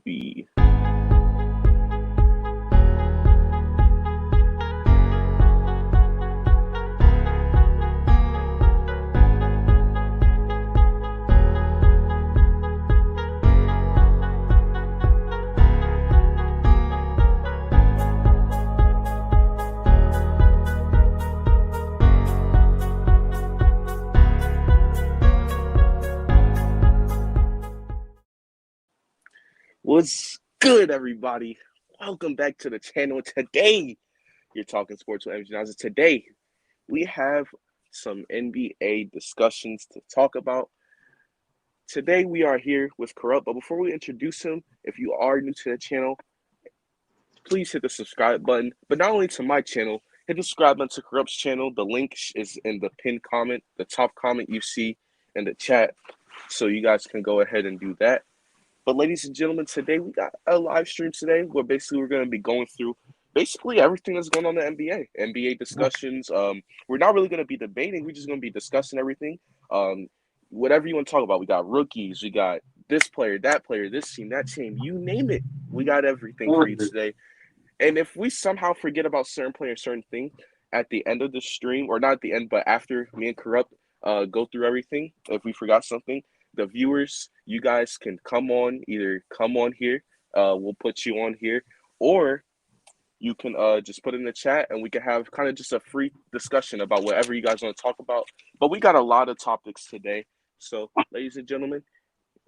B. What's good, everybody? Welcome back to the channel. Today, you're talking sports with MJ Johnson. Today, we have some NBA discussions to talk about. Today, we are here with Corrupt, but before we introduce him, if you are new to the channel, please hit the subscribe button. But not only to my channel, hit the subscribe button to Corrupt's channel. The link is in the pinned comment, the top comment you see in the chat, so you guys can go ahead and do that. But ladies and gentlemen, today we got a live stream today where basically we're going to be going through basically everything that's going on in the NBA discussions. We're not really going to be debating. We're just going to be discussing everything. Whatever you want to talk about. We got rookies. We got this player, this team, that team. You name it. We got everything for you today. And if we somehow forget about certain player, certain thing at the end of the stream, or not at the end, but after me and Corrupt go through everything, if we forgot something, the viewers, you guys can either come on here, we'll put you on here, or you can just put in the chat and we can have kind of just a free discussion about whatever you guys want to talk about. But we got a lot of topics today. So, ladies and gentlemen,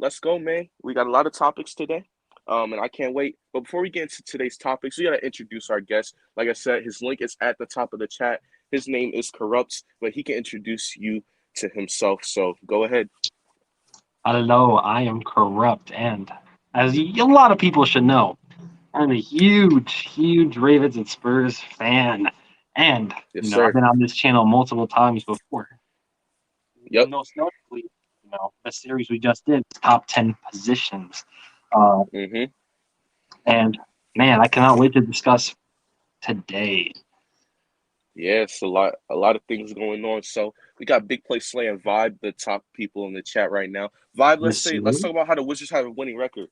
let's go, man. We got a lot of topics today, and I can't wait. But before we get into today's topics, we got to introduce our guest. Like I said, his link is at the top of the chat. His name is Corrupt, but he can introduce you to himself. So, go ahead. Hello, I am Corrupt, and as a lot of people should know, I'm a huge Ravens and Spurs fan, and Yes, I've been on this channel multiple times before. Yep. Most notably, the series we just did, top 10 positions, and man, I cannot wait to discuss today. Yeah, it's a lot of things going on. So we got Big Play Slay and Vibe, the top people in the chat right now. Vibe, let's talk about how the Wizards have a winning record.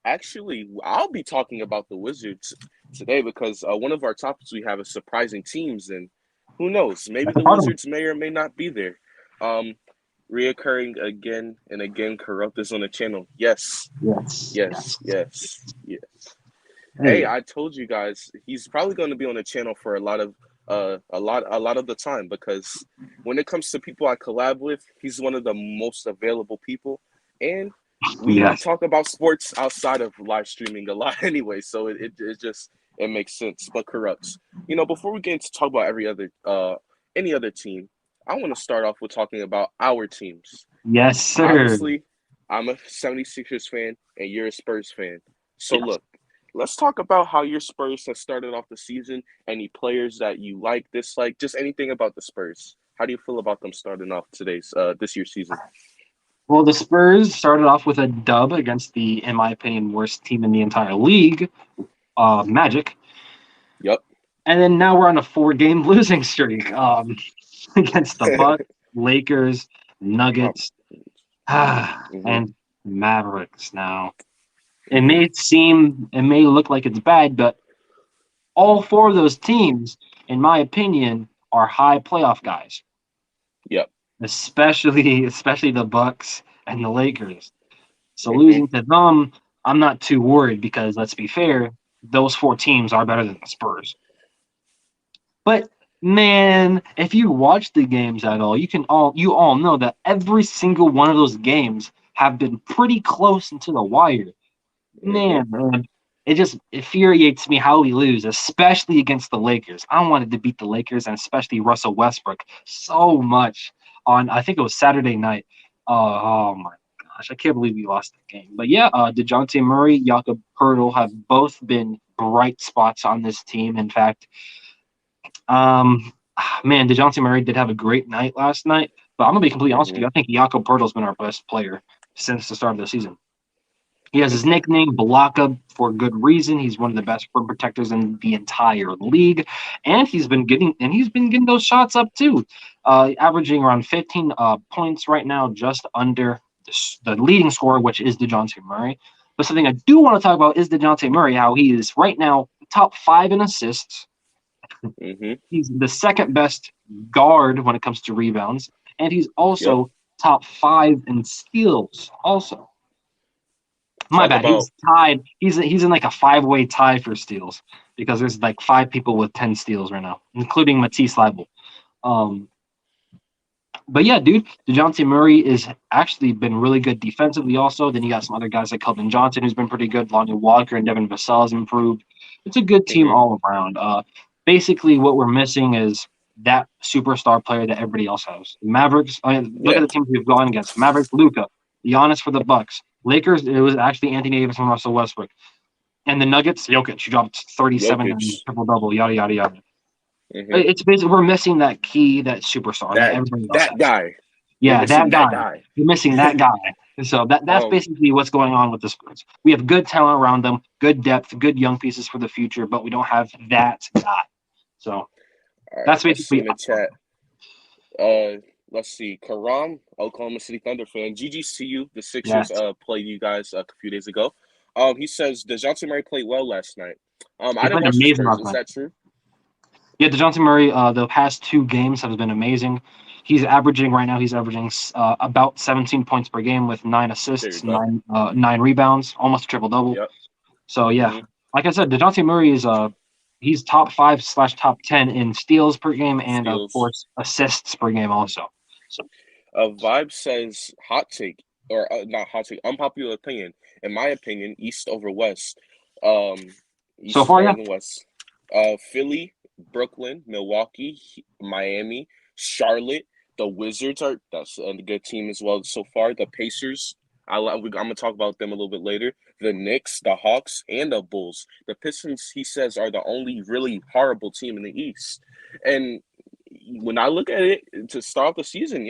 Actually, I'll be talking about the Wizards today because one of our topics we have is surprising teams, and who knows, maybe the Wizards may or may not be there. Reoccurring again and again, Corrupt is on the channel. Yes. Hey, I told you guys he's probably going to be on the channel for a lot of the time, because when it comes to people I collab with, he's one of the most available people, and we talk about sports outside of live streaming a lot anyway, so it makes sense. But Corrupts, before we get into talk about any other team, I want to start off with talking about our teams. Yes, sir. Obviously, I'm a 76ers fan and you're a Spurs fan. So look, let's talk about how your Spurs have started off the season, any players that you like, dislike, just anything about the Spurs. How do you feel about them starting off this year's season? Well, the Spurs started off with a dub against the, in my opinion, worst team in the entire league, Magic. Yep. And then now we're on a 4-game losing streak against the Bucks, Lakers, Nuggets, and Mavericks now. It may look like it's bad, but all 4 of those teams, in my opinion, are high playoff guys. Yep. Especially the Bucks and the Lakers. So losing to them, I'm not too worried because, let's be fair, those 4 teams are better than the Spurs. But man, if you watch the games at all, you all know that every single one of those games have been pretty close into the wire. Man, it just infuriates me how we lose, especially against the Lakers. I wanted to beat the Lakers, and especially Russell Westbrook, so much on, I think it was Saturday night. Oh my gosh, I can't believe we lost that game. But yeah, DeJounte Murray, Jakob Poeltl have both been bright spots on this team. In fact, DeJounte Murray did have a great night last night, but I'm going to be completely honest with you. I think Jakob Poeltl's been our best player since the start of the season. He has his nickname, Balaka, for good reason. He's one of the best rim protectors in the entire league, and he's been getting those shots up too, averaging around 15 points right now, just under the leading scorer, which is DeJounte Murray. But something I do want to talk about is DeJounte Murray, how he is right now top 5 in assists. Mm-hmm. He's the second best guard when it comes to rebounds, and he's Yep. also top 5 in steals. Also, my Talk bad. about He's tied. He's in like a 5-way tie for steals because there's like 5 people with 10 steals right now, including Matisse Thybulle. But yeah, dude, DeJounte Murray is actually been really good defensively. Also, then you got some other guys like Keldon Johnson, who's been pretty good. Lonnie Walker and Devin Vassell has improved. It's a good team mm-hmm. all around. Basically, what we're missing is that superstar player that everybody else has. Mavericks. Look at the teams we've gone against: Mavericks, Luka, Giannis for the Bucks. Lakers, it was actually Anthony Davis and Russell Westbrook. And the Nuggets, Jokic, who dropped 37 and Jokic. triple double, yada yada yada. Mm-hmm. It's basically we're missing that key, that superstar that everybody else that has. guy. Yeah, that guy. guy. You're missing that guy. So that's basically what's going on with the Spurs. We have good talent around them, good depth, good young pieces for the future, but we don't have that guy. So that's basically in the chat. Let's see. Karam, Oklahoma City Thunder fan. GGCU, the Sixers played you guys a few days ago. He says DeJounte Murray played well last night. I didn't watch the Spurs. Is that true? Yeah, DeJounte Murray, the past 2 games have been amazing. He's averaging about 17 points per game with 9 assists, 9 rebounds, almost a triple-double. Yep. So, yeah, like I said, DeJounte Murray is he's top 5/top 10 in steals per game and, of course, assists per game also. So, Vibe says hot take, or not hot take, unpopular opinion. In my opinion, East over West. East so far, yeah. Than West. Philly, Brooklyn, Milwaukee, Miami, Charlotte. The Wizards that's a good team as well so far. The Pacers, I'm gonna talk about them a little bit later. The Knicks, the Hawks, and the Bulls. The Pistons, he says, are the only really horrible team in the East. And when I look at it to start off the season,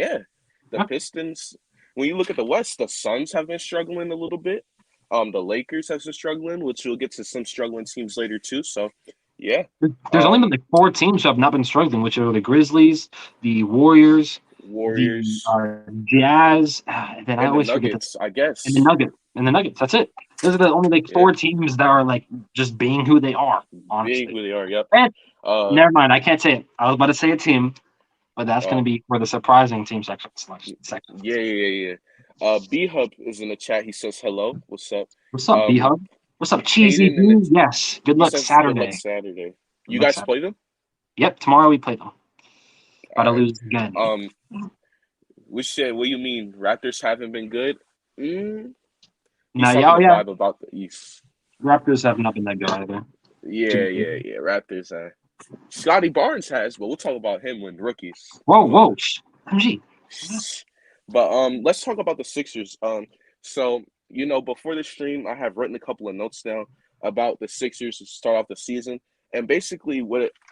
the Pistons. When you look at the West, the Suns have been struggling a little bit. The Lakers have been struggling, which we'll get to some struggling teams later too. So, yeah. There's only been like 4 teams who have not been struggling, which are the Grizzlies, the Warriors, the Jazz, and then I always forget I guess. And the Nuggets. That's it. Those are the only 4 teams that are like just being who they are. Honestly, being who they are. Yep. And, never mind. I can't say it. I was about to say a team, but that's going to be for the surprising team section. Yeah. B-Hub is in the chat. He says hello. What's up? What's up, B-Hub? What's up, Cheesy? Yes. Good luck Saturday. You guys play them? Yep. Tomorrow we play them. About to lose again. What do you mean? Raptors haven't been good? Vibe about the East. Raptors have not been that good either. Yeah. Raptors. Scotty Barnes has, but we'll talk about him when rookies. Whoa. MG. But let's talk about the Sixers. So before the stream, I have written a couple of notes down about the Sixers to start off the season, and basically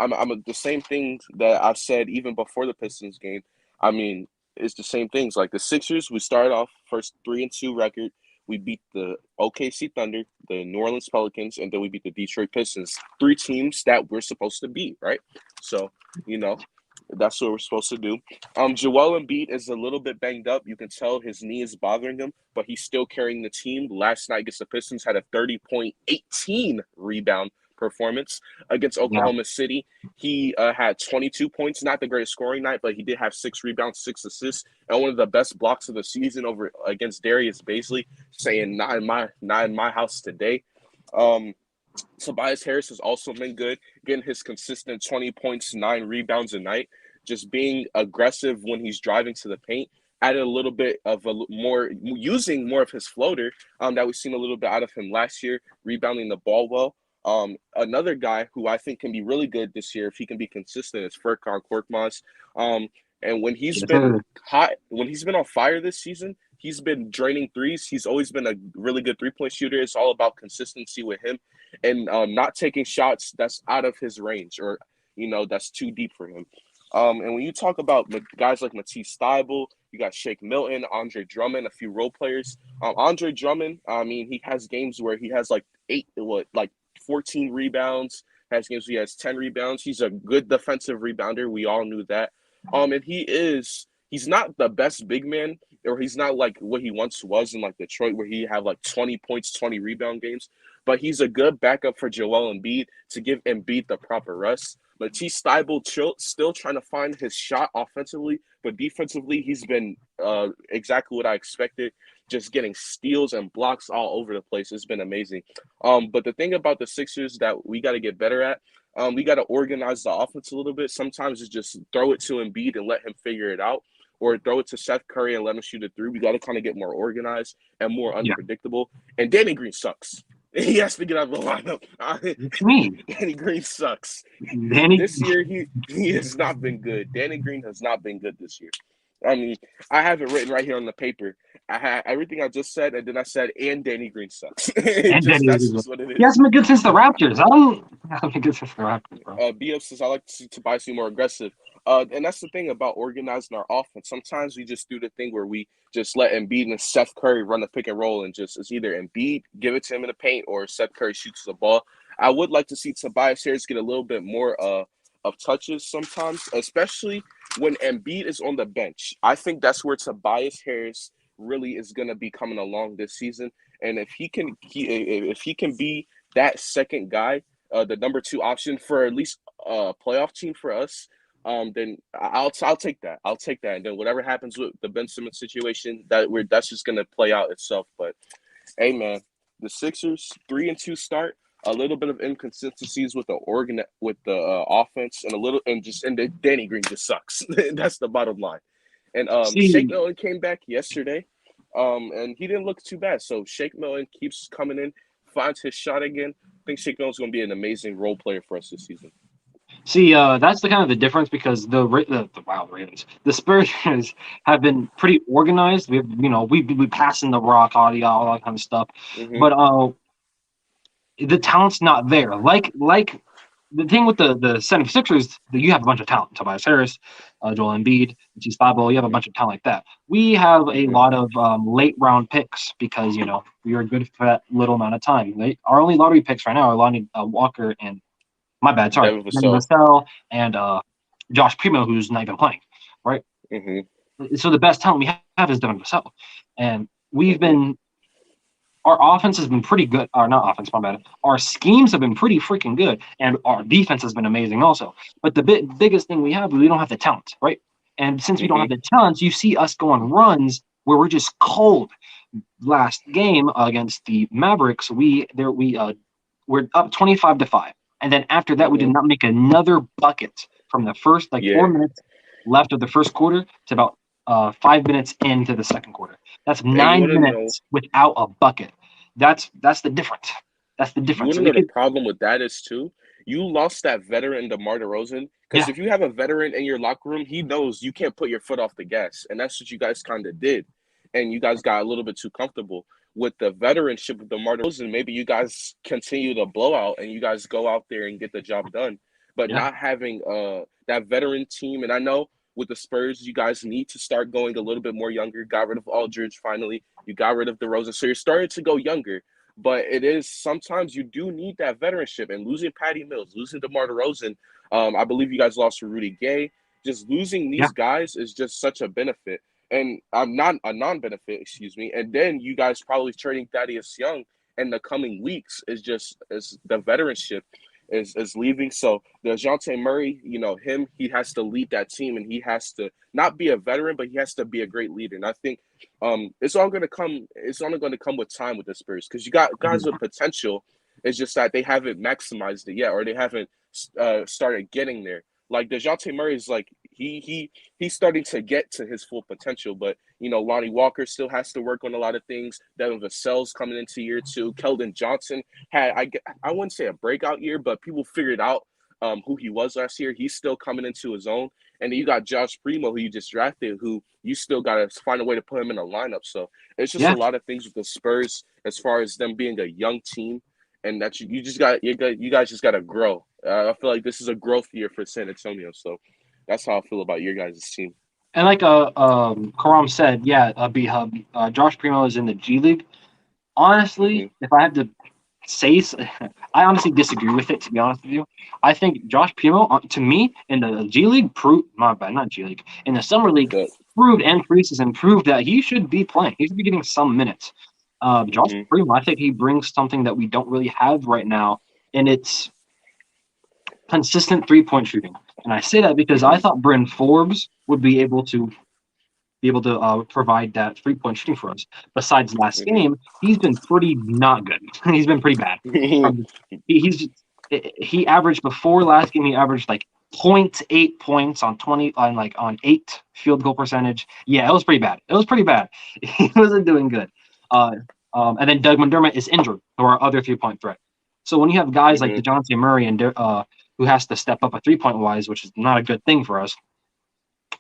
I'm the same things that I've said even before the Pistons game. I mean, it's the same things. Like the Sixers, we started off first 3-2 record. We beat the OKC Thunder, the New Orleans Pelicans, and then we beat the Detroit Pistons. 3 teams that we're supposed to beat, right? So, that's what we're supposed to do. Joel Embiid is a little bit banged up. You can tell his knee is bothering him, but he's still carrying the team. Last night against the Pistons, had a 30.18 rebound performance. Against Oklahoma City, he had 22 points. Not the greatest scoring night, but he did have 6 rebounds, 6 assists, and one of the best blocks of the season over against Darius Bazley, saying not in my house today. Tobias Harris has also been good, getting his consistent 20 points, 9 rebounds a night, just being aggressive when he's driving to the paint. Added a little bit of using more of his floater that we've seen a little bit out of him last year, rebounding the ball well. Another guy who I think can be really good this year if he can be consistent is Furkan Korkmaz. And when he's been hot, when he's been on fire this season, he's been draining threes. He's always been a really good 3-point shooter. It's all about consistency with him and not taking shots that's out of his range or, that's too deep for him. And when you talk about guys like Matisse Thybulle, you got Shake Milton, Andre Drummond, a few role players. Andre Drummond, I mean, he has games where he has 14 rebounds, has games where he has 10 rebounds. He's a good defensive rebounder. We all knew that. And he's not the best big man, or he's not like what he once was in like Detroit, where he had like 20 points, 20 rebound games. But he's a good backup for Joel Embiid to give Embiid the proper rest. Matisse Thybulle still trying to find his shot offensively, but defensively he's been exactly what I expected. Just getting steals and blocks all over the place. It's been amazing. But the thing about the Sixers that we got to get better at, we got to organize the offense a little bit. Sometimes it's just throw it to Embiid and let him figure it out, or throw it to Seth Curry and let him shoot it through. We got to kind of get more organized and more Yeah. unpredictable. And Danny Green sucks. He has to get out of the lineup. What you mean? Danny Green sucks. Danny, This year, he has not been good. Danny Green has not been good this year. I mean, I have it written right here on the paper. I had everything I just said, and then I said, and Danny Green sucks. and Danny That's Green. just what it is. He hasn't been good since the Raptors. He hasn't been good since the Raptors, bro. BF says, I like to see Tobias be more aggressive. And that's the thing about organizing our offense. Sometimes we just do the thing where we just let Embiid and Seth Curry run the pick and roll, and just it's either Embiid, give it to him in the paint, or Seth Curry shoots the ball. I would like to see Tobias Harris get a little bit more of touches sometimes, especially when Embiid is on the bench. I think that's where Tobias Harris really is going to be coming along this season. And if he can be that second guy, the number 2 option for at least a playoff team for us, then I'll take that. I'll take that. And then whatever happens with the Ben Simmons situation, that's just gonna play out itself. But hey, man, the Sixers 3-2 start. A little bit of inconsistencies with the offense, and the Danny Green just sucks. That's the bottom line. And Shake Milton came back yesterday, and he didn't look too bad. So Shake Milton keeps coming in, finds his shot again. I think Shake Milton's going to be an amazing role player for us this season. See, that's the kind of the difference, because the Ravens, the Spurs have been pretty organized. We passing the rock, all that kind of stuff, but the talent's not there. Like the thing with the 76ers, you have a bunch of talent. Tobias Harris, Joel Embiid, Matisse Thybulle, you have a bunch of talent like that. We have a lot of late round picks because we are good for that little amount of time. Our only lottery picks right now are Lonnie Walker and Devin Vassell and Josh Primo, who's not even playing, right? So the best talent we have is Devin Vassell, and we've been. Our offense has been pretty good. Or not offense, my bad. Our schemes have been pretty freaking good, and our defense has been amazing also. But the biggest thing we don't have the talent, right? And since we don't have the talent, you see us go on runs where we're just cold. Last game against the Mavericks, we're up 25-5, and then after that, we did not make another bucket from the first 4 minutes left of the first quarter to about 5 minutes into the second quarter. That's 9 minutes without a bucket. That's the difference. That's the difference. You want to know the problem with that is too? You lost that veteran, DeMar DeRozan, because if you have a veteran in your locker room, he knows you can't put your foot off the gas, and that's what you guys kind of did, and you guys got a little bit too comfortable with the veteranship of DeMar DeRozan. Maybe you guys continue the blowout and you guys go out there and get the job done, but not having that veteran team. And I know with the Spurs, you guys need to start going a little bit more younger. Got rid of Aldridge finally. You got rid of DeRozan. So you're starting to go younger. But it is sometimes you do need that veteranship. And losing Patty Mills, losing DeMar DeRozan, I believe you guys lost to Rudy Gay. Just losing these guys is just such a benefit. And not a non-benefit, excuse me. And then you guys probably trading Thaddeus Young in the coming weeks is the veteranship is leaving. So DeJounte Murray, he has to lead that team, and he has to not be a veteran, but he has to be a great leader. And I think it's only going to come with time with the Spurs, because you got guys with potential. It's just that they haven't maximized it yet, or they haven't started getting there. Like DeJounte Murray is he's starting to get to his full potential, but Lonnie Walker still has to work on a lot of things. Devin Vassell's coming into year 2. Keldon Johnson had I wouldn't say a breakout year, but people figured out who he was last year. He's still coming into his own. And then you got Josh Primo, who you just drafted, who you still got to find a way to put him in a lineup. So it's just a lot of things with the Spurs as far as them being a young team, and that you guys just got to grow. I feel like this is a growth year for San Antonio. So that's how I feel about your guys' team. And like Karam said, B-Hub, Josh Primo is in the G League. Honestly, if I had to I honestly disagree with it, to be honest with you. I think Josh Primo, to me, in the G League, my bad, not G League, in the Summer League, That. proved and preseason proved that he should be playing. He should be getting some minutes. Josh Mhm. Primo, I think he brings something that we don't really have right now, and it's consistent 3-point shooting. And I say that because I Mhm. thought Bryn Forbes would be able to provide that 3-point shooting for us. Besides last Mhm. game, he's been pretty not good. He's been pretty bad. He averaged before last game. He averaged like zero point 0.8 points on 8 field goal percentage. Yeah, it was pretty bad. It was pretty bad. He wasn't doing good. Uh, and then Doug McDermott is injured, who are our other 3-point threat. So when you have guys like Mhm. DeJounte Murray and who has to step up a 3-point wise, which is not a good thing for us,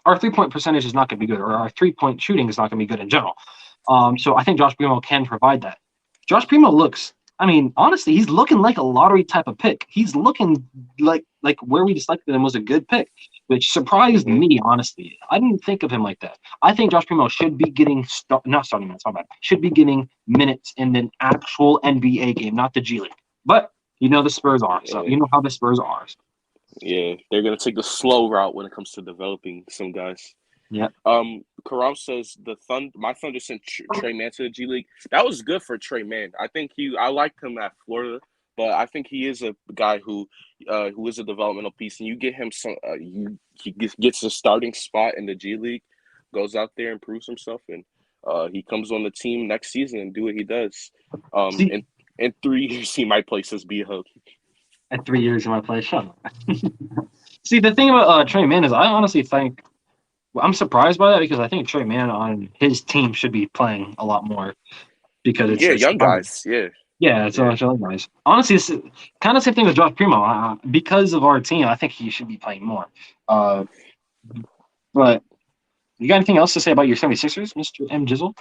our 3-point percentage is not going to be good, or our 3-point shooting is not going to be good in general. So I think Josh Primo can provide that. Josh Primo honestly, he's looking like a lottery type of pick. He's looking like where we selected him was a good pick, which surprised Mhm. me, honestly. I didn't think of him like that. I think Josh Primo should be getting not starting minutes, my bad. Should be getting minutes in an actual NBA game, not the G League. But the Spurs are, so Yeah. you know how the Spurs are. Yeah. They're gonna take the slow route when it comes to developing some guys. Yeah. Karam says my Thunder sent Trey Mann to the G League. That was good for Trey Mann. I liked him at Florida, but I think he is a guy who is a developmental piece, and you get him he gets a starting spot in the G League, goes out there and proves himself, and he comes on the team next season and do what he does. See, In 3 years he might play his B Hub. at 3 years in my place, shut up. See, the thing about Trey Mann is I honestly think I'm surprised by that because I think Trey Mann on his team should be playing a lot more because Yeah, it's young guys. Yeah, yeah, it's yeah. really nice. Honestly, it's kind of same thing with Josh Primo. Because of our team, I think he should be playing more. Uh, but you got anything else to say about your 76ers, Mr. M. Jizzle?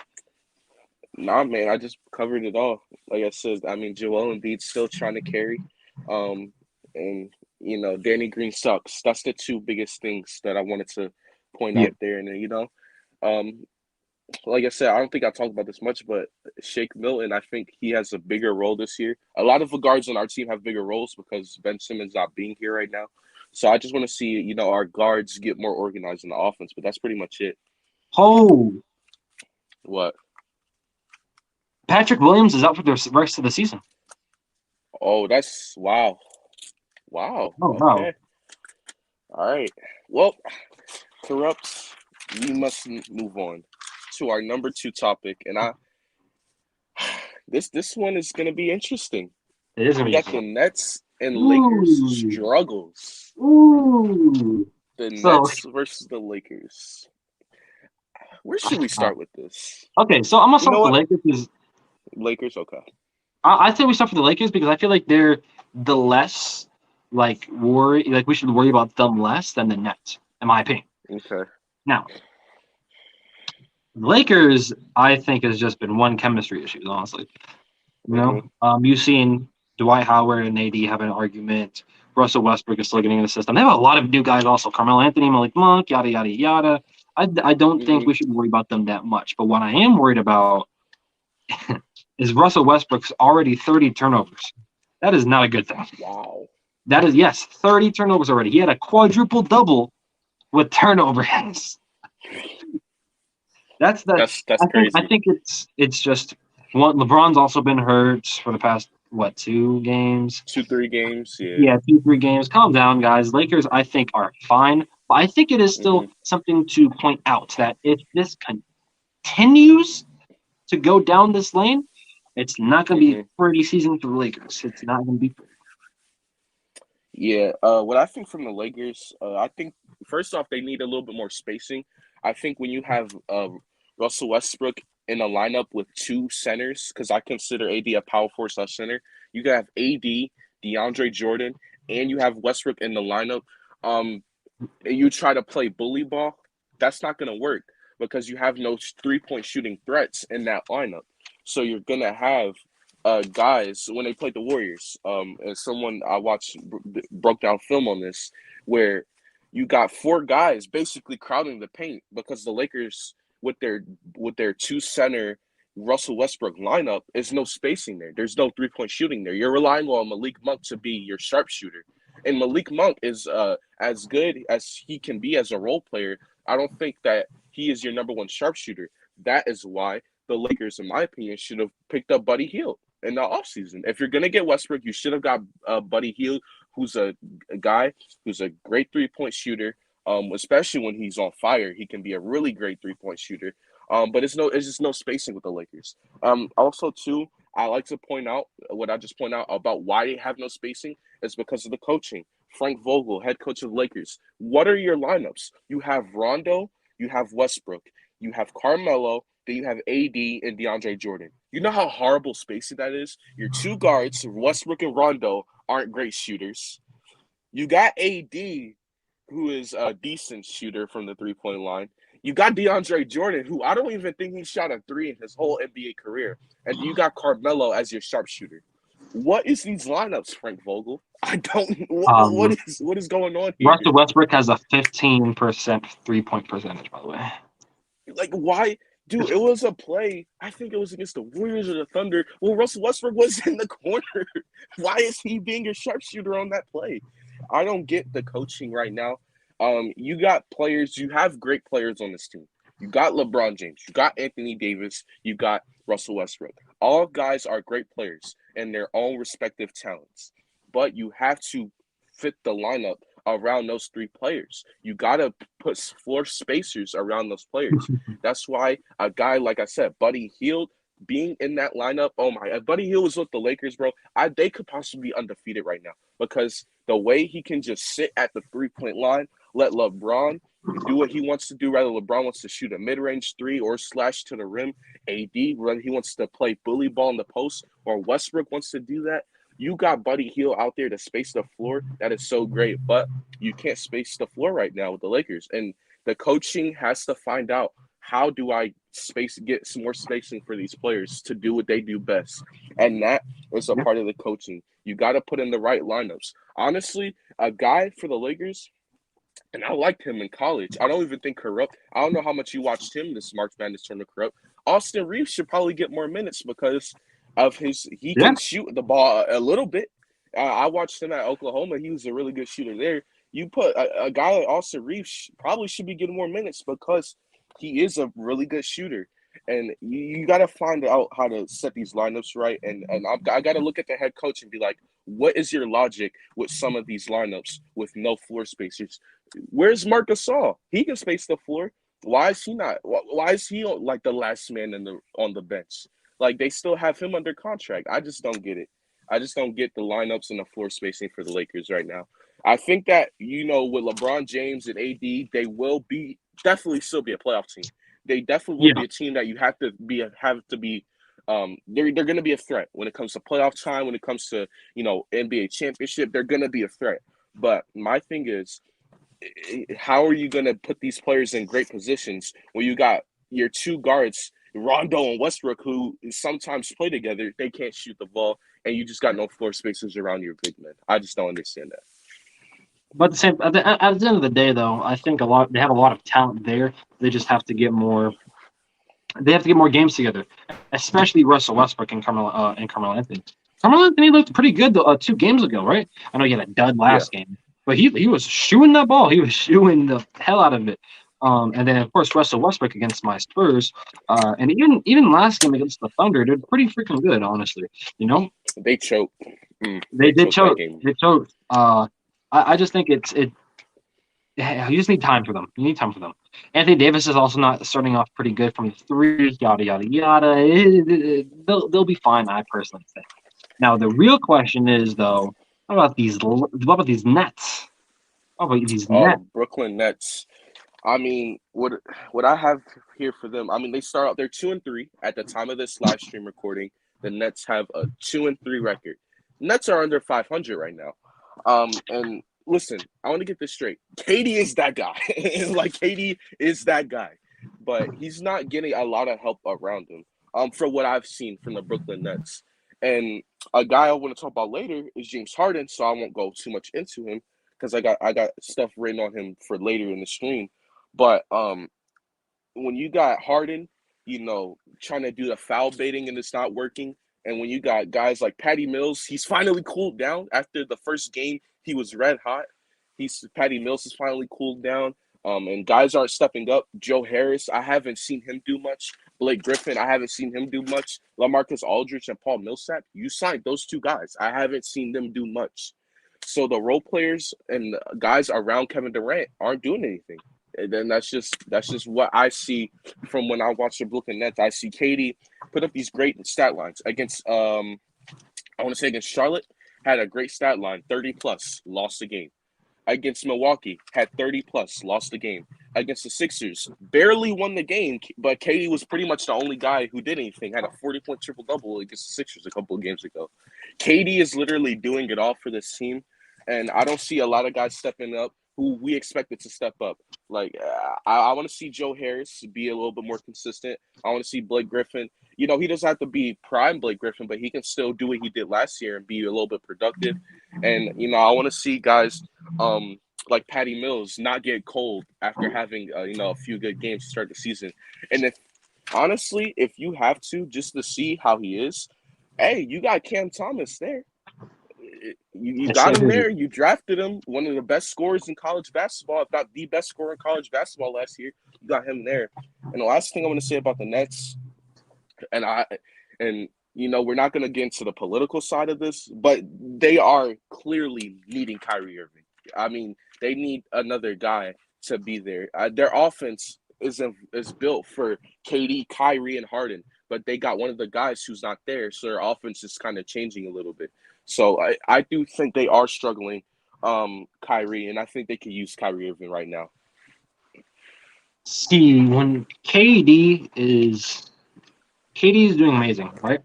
Nah, man, I just covered it all. Like I said, I mean, Joel Embiid's still trying to carry, um, and Danny Green sucks. That's the two biggest things that I wanted to point Yeah. out there. And um, like I said, I don't think I talked about this much, but Shake Milton, I think he has a bigger role this year. A lot of the guards on our team have bigger roles because Ben Simmons not being here right now. So I just want to see, our guards get more organized in the offense. But that's pretty much it. Oh, What? Patrick Williams is out for the rest of the season. Oh, that's wow. Wow. Oh, wow. Okay. All right. Well, corrupts. We must move on to our number 2 topic, and this one is going to be interesting. It is going We to got be the Nets and Lakers Ooh. struggles. Ooh. The So, Nets versus the Lakers. Where should we start with this? okay, so I'm going to You start know with the what? Lakers because Lakers. Okay. I'd say we start with the Lakers because I feel like they're the less we should worry about them less than the Nets, in my opinion. Okay. Now, the Lakers, I think, has just been one chemistry issues, honestly. Mm-hmm. You've seen Dwight Howard and AD have an argument. Russell Westbrook is still getting in the system. They have a lot of new guys also. Carmelo Anthony, Malik Monk, yada, yada, yada. I don't think Mm-hmm. we should worry about them that much. But what I am worried about is Russell Westbrook's already 30 turnovers. That is not a good thing. Wow. That is, yes, 30 turnovers already. He had a quadruple double with turnovers. That's the. That's I crazy. think it's just one. LeBron's also been hurt for the past 2 games. 2-3 games. Yeah. Yeah, 2 3 games. Calm down, guys. Lakers, I think, are fine, but I think it is still Mm-hmm. something to point out that if this continues to go down this lane, it's not going to be a Mm-hmm. pretty season for the Lakers. It's not going to be pretty. Yeah, what I think from the Lakers, I think first off they need a little bit more spacing. I think when you have Russell Westbrook in a lineup with 2 centers, because I consider AD a power forward slash center, you can have AD, DeAndre Jordan, and you have Westbrook in the lineup. And you try to play bully ball, that's not going to work because you have no 3-point shooting threats in that lineup. So you're going to have guys when they played the Warriors. And someone I watched broke down film on this where you got 4 guys basically crowding the paint because the Lakers with their 2 center Russell Westbrook lineup is no spacing there. There's no 3-point shooting there. You're relying on Malik Monk to be your sharpshooter. And Malik Monk is as good as he can be as a role player. I don't think that he is your number one sharpshooter. That is why the Lakers, in my opinion, should have picked up Buddy Hield in the offseason. If you're going to get Westbrook, you should have got Buddy Hield, who's a guy who's a great 3-point shooter. Especially when he's on fire, he can be a really great 3-point shooter. But it's just no spacing with the Lakers. Also, too, I like to point out what I just point out about why they have no spacing is because of the coaching. Frank Vogel, head coach of the Lakers. What are your lineups? You have Rondo, you have Westbrook, you have Carmelo, then you have AD and DeAndre Jordan. You know how horrible spacing that is? Your two guards, Westbrook and Rondo, aren't great shooters. You got AD, who is a decent shooter from the 3-point line. You got DeAndre Jordan, who I don't even think he shot a 3 in his whole NBA career. And you got Carmelo as your sharpshooter. What is these lineups, Frank Vogel? I don't. What is going on here? Russell Westbrook has a 15% 3-point percentage, by the way. Like, why? Dude, it was a play. I think it was against the Warriors or the Thunder. Well, Russell Westbrook was in the corner. Why is he being your sharpshooter on that play? I don't get the coaching right now. You got players. You have great players on this team. You got LeBron James. You got Anthony Davis. You got Russell Westbrook. All guys are great players in their own respective talents. But you have to fit the lineup around those three players. You got to put floor spacers around those players. That's why a guy, like I said, Buddy Hield, being in that lineup, oh my, if Buddy Hield was with the Lakers, bro, they could possibly be undefeated right now because the way he can just sit at the 3-point line, let LeBron do what he wants to do. Rather, LeBron wants to shoot a mid-range 3 or slash to the rim. AD, whether he wants to play bully ball in the post or Westbrook wants to do that. You got Buddy Hield out there to space the floor. That is so great, but you can't space the floor right now with the Lakers. And the coaching has to find out, how do I get some more spacing for these players to do what they do best? And that is a part of the coaching. You got to put in the right lineups. Honestly, a guy for the Lakers, and I liked him in college. I don't even think Corrupt. I don't know how much you watched him this March Madness tournament, Corrupt. Austin Reeves should probably get more minutes because of he can shoot the ball a little bit. I watched him at Oklahoma. He was a really good shooter there. You put a guy like Austin Reeves probably should be getting more minutes because he is a really good shooter. And you got to find out how to set these lineups right. And I got to look at the head coach and be like, what is your logic with some of these lineups with no floor spacers? Where's Marc Gasol? He can space the floor. Why is he not? Why is he like the last man on the bench? Like, they still have him under contract. I just don't get it. I just don't get the lineups and the floor spacing for the Lakers right now. I think that, with LeBron James and AD, they will definitely still be a playoff team. They definitely will be a team that you have to be. They're going to be a threat when it comes to playoff time. When it comes to NBA championship, they're going to be a threat. But my thing is, how are you going to put these players in great positions when you got your two guards, Rondo and Westbrook, who sometimes play together? They can't shoot the ball, and you just got no floor spacers around your big men. I just don't understand that. But at the end of the day, though, I think they have a lot of talent there. They just have to get more. They have to get more games together, especially Russell Westbrook and Carmelo Anthony. Carmelo Anthony looked pretty good 2 games ago, right? I know he had a dud last game, but he was shooting that ball. He was shooting the hell out of it. And then, of course, Russell Westbrook against my Spurs. And even last game against the Thunder, they're pretty freaking good, honestly. They choked. They choked. They choked. I just think you just need time for them. You need time for them. Anthony Davis is also not starting off pretty good from the 3, yada, yada, yada. They'll be fine, I personally think. Now, the real question is, though, what about these Nets? Brooklyn Nets. I mean, what I have here for them, I mean, they start out, they're 2-3 at the time of this live stream recording. The Nets have a 2-3 record. Nets are under 500 right now. And listen, I want to get this straight. KD is that guy. KD is that guy. But he's not getting a lot of help around him for what I've seen from the Brooklyn Nets. And a guy I want to talk about later is James Harden, so I won't go too much into him because I got stuff written on him for later in the stream. But when you got Harden, trying to do the foul baiting and it's not working. And when you got guys like Patty Mills, he's finally cooled down after the first game. He was red hot. Patty Mills has finally cooled down. And guys aren't stepping up. Joe Harris, I haven't seen him do much. Blake Griffin, I haven't seen him do much. LaMarcus Aldridge and Paul Millsap, you signed those two guys. I haven't seen them do much. So the role players and guys around Kevin Durant aren't doing anything. And then that's just what I see from when I watch the Brooklyn Nets. I see KD put up these great stat lines against against Charlotte, had a great stat line, 30 plus, lost the game. Against Milwaukee, had 30 plus, lost the game. Against the Sixers, barely won the game, but KD was pretty much the only guy who did anything. Had a 40-point triple-double against the Sixers a couple of games ago. KD is literally doing it all for this team, and I don't see a lot of guys stepping up who we expected to step up. Like, I want to see Joe Harris be a little bit more consistent. I want to see Blake Griffin. He doesn't have to be prime Blake Griffin, but he can still do what he did last year and be a little bit productive. And, I want to see guys like Patty Mills not get cold after having, a few good games to start the season. And honestly, if you have to, just to see how he is, hey, you got Cam Thomas there. You got him there. You drafted him, one of the best scorers in college basketball, if not the best scorer in college basketball last year. You got him there. And the last thing I want to say about the Nets, and we're not going to get into the political side of this, but they are clearly needing Kyrie Irving. I mean, they need another guy to be there. Their offense is built for KD, Kyrie, and Harden, but they got one of the guys who's not there, so their offense is kind of changing a little bit. So I do think they are struggling, Kyrie, and I think they could use Kyrie Irving right now. See, when KD is doing amazing, right?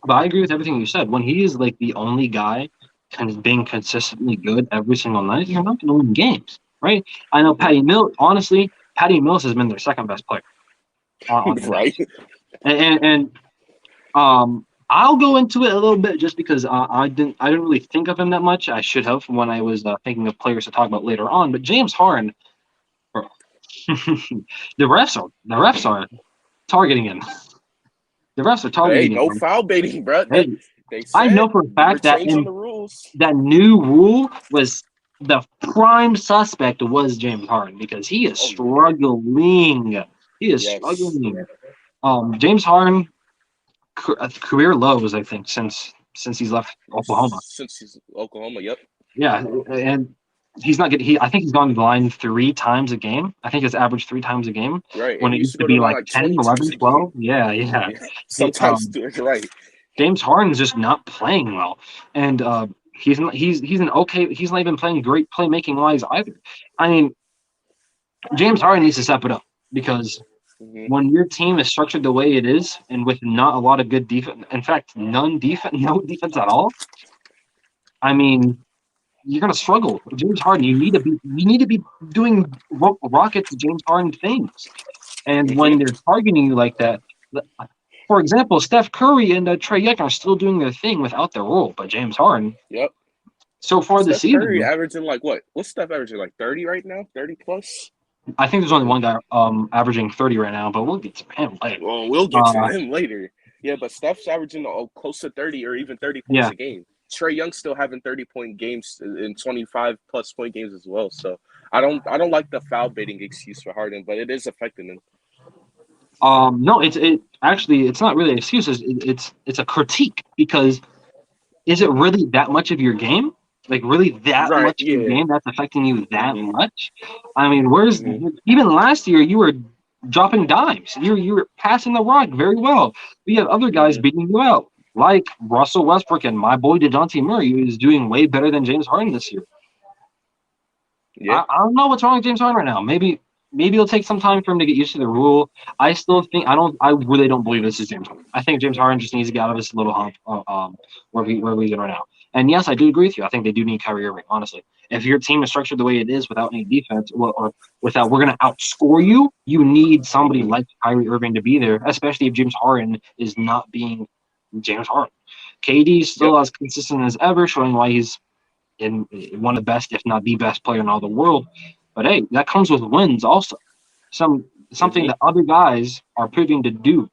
But I agree with everything you said. When he is like the only guy kind of being consistently good every single night, you're not going to win games, right? I know Patty Mills has been their second best player. Right. And I'll go into it a little bit just because I didn't really think of him that much. I should have when I was thinking of players to talk about later on. But James Harden, the refs are targeting him. The refs are targeting him. No foul baiting, bro. Hey, I know for a fact that that new rule was the prime suspect was James Harden because he is struggling. He is struggling. James Harden. Career lows, I think, since he's left Oklahoma. Since he's Oklahoma, yep. Yeah, and he's not good. I think he's gone to the line 3 times a game. I think it's averaged 3 times a game. Right. When it used to be like 10, 11, 12. Yeah. Sometimes right. James Harden's just not playing well, and he's not even playing great playmaking wise either. I mean, James Harden needs to step it up because. When your team is structured the way it is, and with not a lot of good defense, in fact, no defense at all. I mean, you're gonna struggle. James Harden, you need to be doing Rockets James Harden things, and when they're targeting you like that, for example, Steph Curry and Trae Young are still doing their thing without their role, but James Harden, yep. So far this season, Curry averaging like what? What's Steph averaging like 30 right now? 30 plus. I think there's only one guy averaging 30 right now, but we'll get to him later. Well, we'll get to him later. Yeah, but Steph's averaging close to 30 or even 30 points a game. Trae Young's still having 30-point games and 25-plus point games as well. So I don't like the foul baiting excuse for Harden, but it is affecting him. No, it's not really an excuse. It's a critique because is it really that much of your game? Like really that much of your game that's affecting you that much? I mean, even last year you were dropping dimes. You were passing the rock very well. We have other guys beating you out, like Russell Westbrook and my boy DeJounte Murray, who is doing way better than James Harden this year. Yeah. I don't know what's wrong with James Harden right now. Maybe it'll take some time for him to get used to the rule. I really don't believe this is James Harden. I think James Harden just needs to get out of this little hump where we're right now. And yes, I do agree with you. I think they do need Kyrie Irving, honestly. If your team is structured the way it is without any defense or without we're going to outscore you, you need somebody like Kyrie Irving to be there, especially if James Harden is not being James Harden. KD is still as consistent as ever, showing why he's in one of the best, if not the best player in all the world. But, hey, that comes with wins also. something that other guys are proving to do,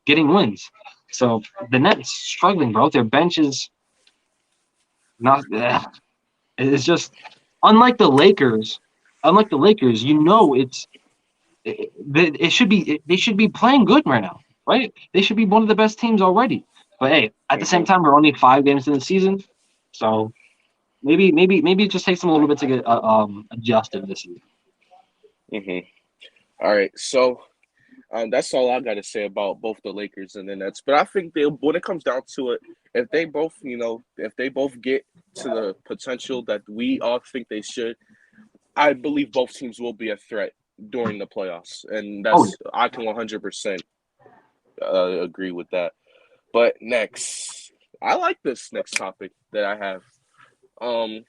getting wins. So the Nets struggling, bro. Their bench is not. It's just unlike the Lakers. Unlike the Lakers, it should be they should be playing good right now, right? They should be one of the best teams already. But hey, at the same Mhm. time, we're only 5 games in the season, so maybe it just takes them a little bit to get adjusted this year. Mhm. All right. So that's all I got to say about both the Lakers and the Nets. But I think they, when it comes down to it, if they both, if they both get to the potential that we all think they should, I believe both teams will be a threat during the playoffs, and Oh yeah. that's I can 100% agree with that. But next, I like this next topic that I have. Um,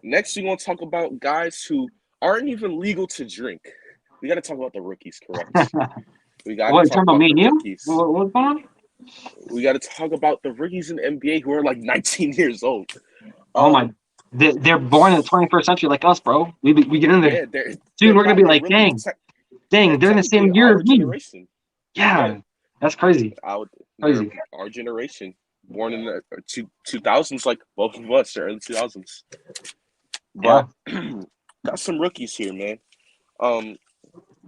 Next, we want to talk about guys who aren't even legal to drink. We got to talk about the rookies, correct? We got to What, you talk talking about about me the and you? rookies. What's going on? We got to talk about the rookies in the NBA who are like 19 years old. Oh my, Um, they're born in the 21st century like us, bro. We get in there. yeah, Soon we're gonna be they're like, really dang, they're in the technically same year our as me. generation. Yeah, Yeah, that's crazy. they're Crazy. our generation, born in the 2000s, like both of us, or early 2000s. Yeah. But got some rookies here, man. Um,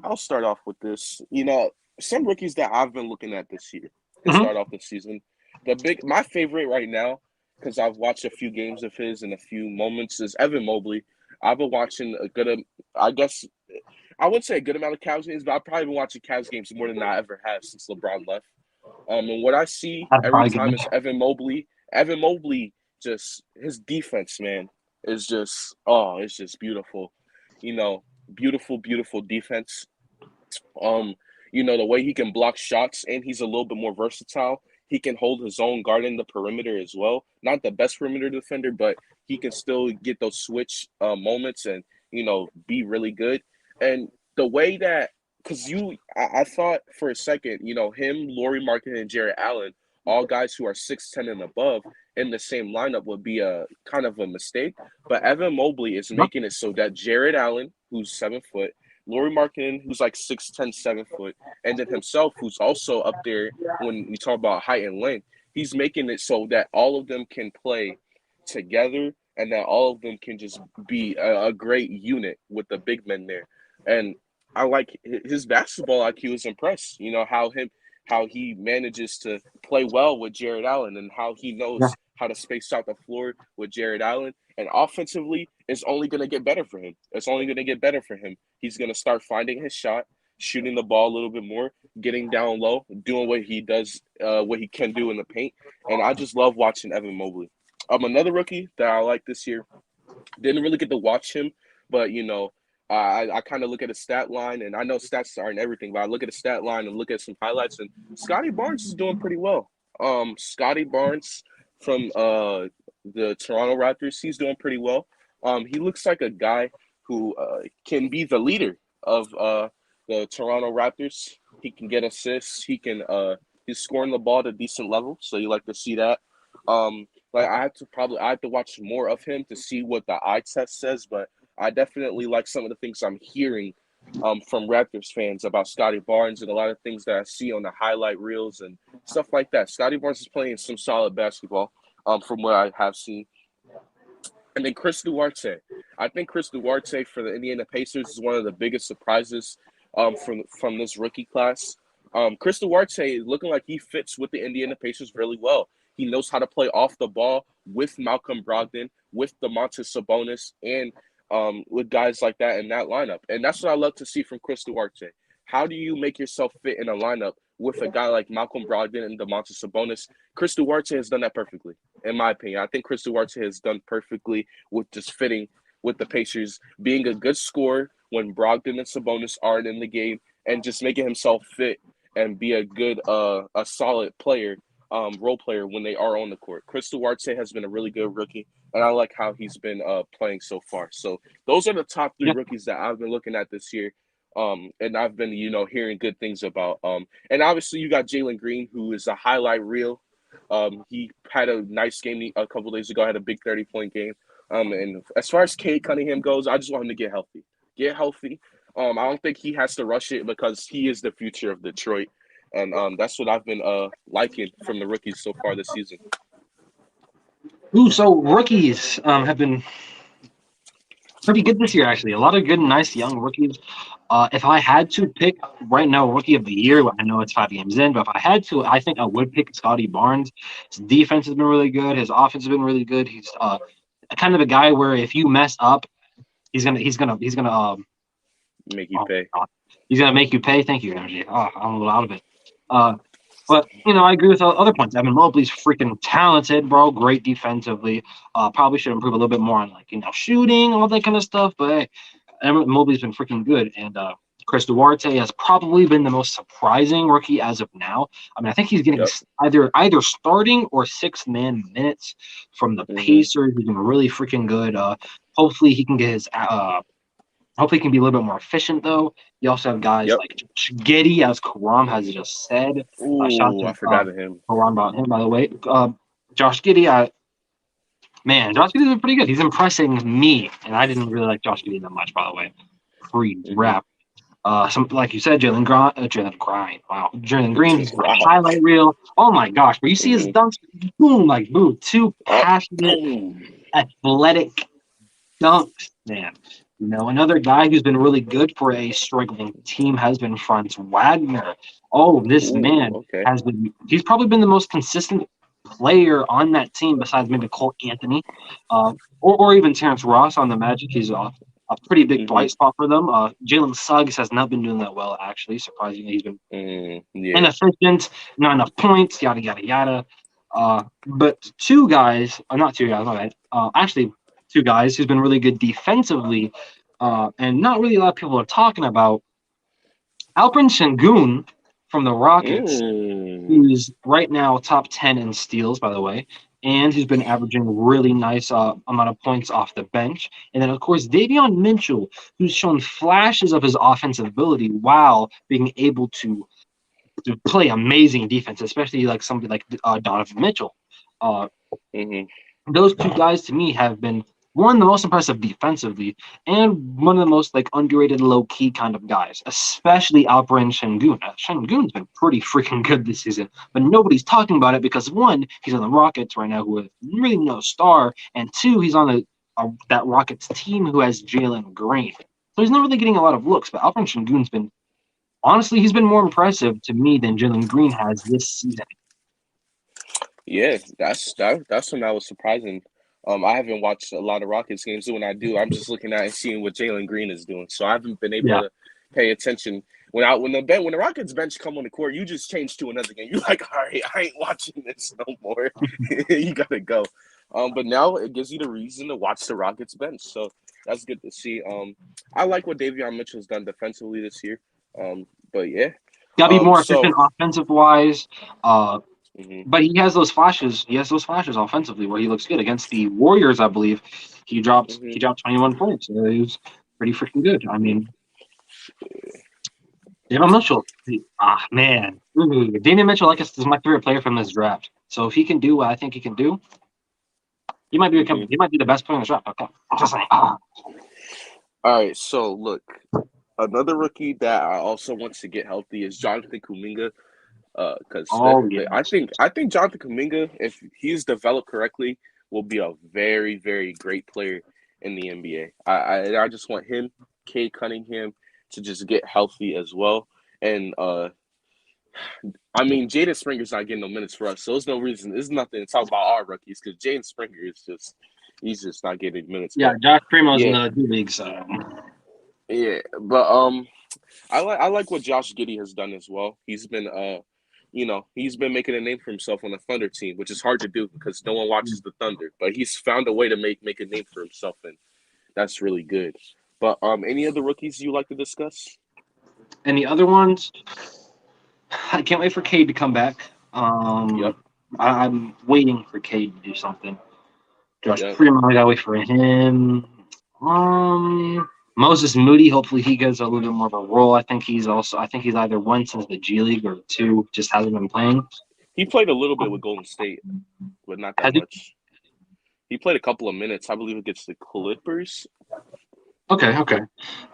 I'll start off with this. Some rookies that I've been looking at this year to Hmm. start off the season. My favorite right now, because I've watched a few games of his in a few moments, is Evan Mobley. I've been watching a good, I guess, I would say a good amount of Cavs games, but I've probably been watching Cavs games more than I ever have since LeBron left. And what I see That's every probably good. time is Evan Mobley. Evan Mobley, just his defense, man, is just it's just beautiful. Beautiful, beautiful defense. Um, the way he can block shots and he's a little bit more versatile. He can hold his own guarding the perimeter as well. Not the best perimeter defender, but he can still get those switch moments and be really good. And the way that because I thought for a second, him, Laurie Markin, and Jared Allen, all guys who are 6'10" and above in the same lineup would be a kind of a mistake. But Evan Mobley is Yep. making it so that Jared Allen, who's 7 foot, Laurie Markkinen, who's like 6'10", 7 foot, and then himself, who's also up there when we talk about height and length, he's making it so that all of them can play together and that all of them can just be a great unit with the big men there. And I like his basketball IQ is impressed. How he manages to play well with Jared Allen and how he Yeah. knows how to space out the floor with Jared Allen. And offensively, it's only going to get better for him. It's only going to get better for him. He's going to start finding his shot, shooting the ball a little bit more, getting down low, doing what he does, what he can do in the paint. And I just love watching Evan Mobley. Another rookie that I like this year, didn't really get to watch him, but I kind of look at his stat line, and I know stats aren't everything, but I look at his stat line and look at some highlights, and Scotty Barnes is doing pretty well. Scotty Barnes from the Toronto Raptors, he's doing pretty well. He looks like a guy who can be the leader of the Toronto Raptors. He can get assists. He's scoring the ball at a decent level, so you like to see that. Like I have to watch more of him to see what the eye test says, but I definitely like some of the things I'm hearing from Raptors fans about Scotty Barnes and a lot of things that I see on the highlight reels and stuff like that. Scotty Barnes is playing some solid basketball from what I have seen. And then Chris Duarte. I think Chris Duarte for the Indiana Pacers is one of the biggest surprises from this rookie class. Chris Duarte is looking like he fits with the Indiana Pacers really well. He knows how to play off the ball with Malcolm Brogdon, with Domantas Sabonis, and with guys like that in that lineup. And that's what I love to see from Chris Duarte. How do you make yourself fit in a lineup with a guy like Malcolm Brogdon and Domantas Sabonis? Chris Duarte has done that perfectly, in my opinion. I think Chris Duarte has done perfectly with just fitting with the Pacers, being a good scorer when Brogdon and Sabonis aren't in the game, and just making himself fit and be a good, a solid player, role player when they are on the court. Chris Duarte has been a really good rookie, and I like how he's been playing so far. So those are the top three Yeah. rookies that I've been looking at this year. And I've been, hearing good things about. And obviously you got Jalen Green, who is a highlight reel. He had a nice game a couple days ago, had a big 30-point game. And as far as Kate Cunningham goes, I just want him to get healthy. Get healthy. I don't think he has to rush it because he is the future of Detroit, and that's what I've been liking from the rookies so far this season. Ooh, so rookies have been pretty good this year, actually. A lot of good, nice young rookies. If I had to pick right now rookie of the year, I know it's 5 games in, but if I had to, I think I would pick Scotty Barnes. His defense has been really good. His offense has been really good. He's kind of a guy where if you mess up, he's gonna Make you pay. he's gonna make you pay. Thank you, Energy. I'm a little out of it. But I agree with other points. Mobley's freaking talented, bro. Great defensively. Probably should improve a little bit more on shooting, all that kind of stuff. But hey, Mobley's been freaking good. And Chris Duarte has probably been the most surprising rookie as of now. I mean, I think he's getting either starting or sixth-man minutes from the Pacers. He's been really freaking good. Hopefully he can get his hopefully he can be a little bit more efficient, though. You also have guys like Josh Giddey, as Karam has just said. Ooh, I forgot of him. Karam about him, by the way. Josh Giddey, Josh Giddey's been pretty good. He's impressing me, and I didn't really like Josh Giddey that much, by the way. Pre-draft. Some like you said, Jalen Green. Wow, Jalen Green's highlight reel. Oh my gosh, where you see his dunks, boom, two passionate, athletic dunks, man. Another guy who's been really good for a struggling team has been Franz Wagner. Oh, this man he's probably been the most consistent player on that team besides maybe Cole Anthony, or even Terrence Ross on the Magic. He's a pretty big bright spot for them. Jalen Suggs has not been doing that well, actually. Surprisingly, he's been inefficient, not enough points, yada, yada, yada. But two guys, actually two guys who's been really good defensively, and not really a lot of people are talking about. Alperen Sengun from the Rockets, who's right now top 10 in steals, by the way, and he's been averaging really nice amount of points off the bench. And then, of course, Davion Mitchell, who's shown flashes of his offensive ability while being able to play amazing defense, especially like somebody like Donovan Mitchell. Those two guys, to me, have been one of the most impressive defensively and one of the most underrated low-key kind of guys, especially Alperen Sengun. Sengun's been pretty freaking good this season, but nobody's talking about it because, one, he's on the Rockets right now who has really no star, and two, he's on that Rockets team who has Jalen Green. So he's not really getting a lot of looks, but Alperen Sengun's been, honestly, he's been more impressive to me than Jalen Green has this season. Yeah, that's when I was surprising. I haven't watched a lot of Rockets games. So when I do, I'm just looking at and seeing what Jalen Green is doing. So I haven't been able to pay attention. When the Rockets bench come on the court, you just change to another game. You're like, all right, I ain't watching this no more. You gotta go. But now it gives you the reason to watch the Rockets bench. So that's good to see. I like what Davion Mitchell's done defensively this year. But yeah, gotta be more efficient offensive wise. But he has those flashes. He has those flashes offensively where he looks good. Against the Warriors, I believe, he dropped 21 points. So he was pretty freaking good. I mean, Davion Mitchell. Man, Davion Mitchell, is my favorite player from this draft. So if he can do what I think he can do, he might be the best player in the draft. Okay, I'm just saying. All right. So look, another rookie that I also want to get healthy is Jonathan Kuminga. Because I think Jonathan Kuminga, if he's developed correctly, will be a very, very great player in the NBA. I just want him, Cade Cunningham, to just get healthy as well. And Jaden Springer's not getting no minutes for us, so there's no reason. There's nothing to talk about our rookies because Jaden Springer he's just not getting minutes. Yeah, Josh Primo's in the league, so. Yeah, but I like what Josh Giddey has done as well. He's been he's been making a name for himself on the Thunder team, which is hard to do because no one watches the Thunder. But he's found a way to make a name for himself, and that's really good. But any other rookies you like to discuss? Any other ones? I can't wait for Cade to come back. I'm waiting for Cade to do something. Josh Primo, I gotta wait for him. Moses Moody, hopefully he gets a little bit more of a role. I think he's either one since the G League or two, just hasn't been playing. He played a little bit with Golden State, but not that much. He played a couple of minutes, I believe, against the Clippers. Okay.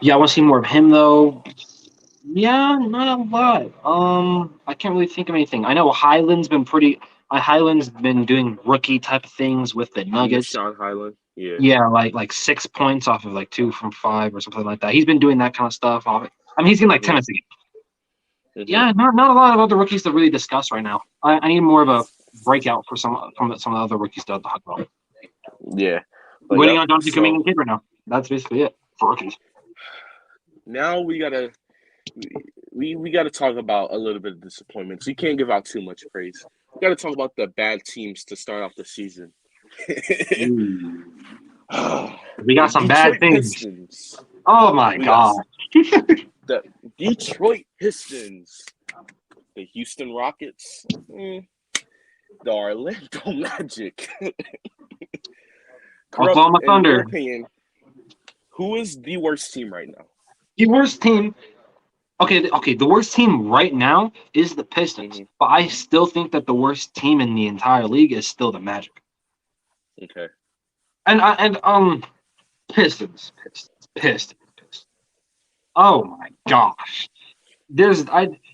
Yeah, I want to see more of him though. Yeah, not a lot. I can't really think of anything. I know Highland's been doing rookie type of things with the Nuggets. Sean Highland. Yeah. Yeah, like 6 points off of like 2 from 5 or something like that. He's been doing that kind of stuff. I mean, he's getting like 10 Mhm. a game. Mhm. Yeah, not a lot of other rookies to really discuss right now. I need more of a breakout for some of the other rookies to talk about. Yeah. But Waiting yep. on Jonathan Kuminga So and Kid right now. That's basically it for rookies. now we gotta talk about a little bit of disappointments. You can't give out too much praise. We gotta talk about the bad teams to start off the season. Ooh. We got The some bad Detroit things. Pistons. Oh my We got god. the Detroit Pistons. The Houston Rockets. The Orlando Magic. Corrupt, Oklahoma in your Thunder. opinion, who is the worst team right now? The worst team. Okay. The worst team right now is the Pistons, Hmm. but I still think that the worst team in the entire league is still the Magic. Okay. And Pistons. Oh my gosh.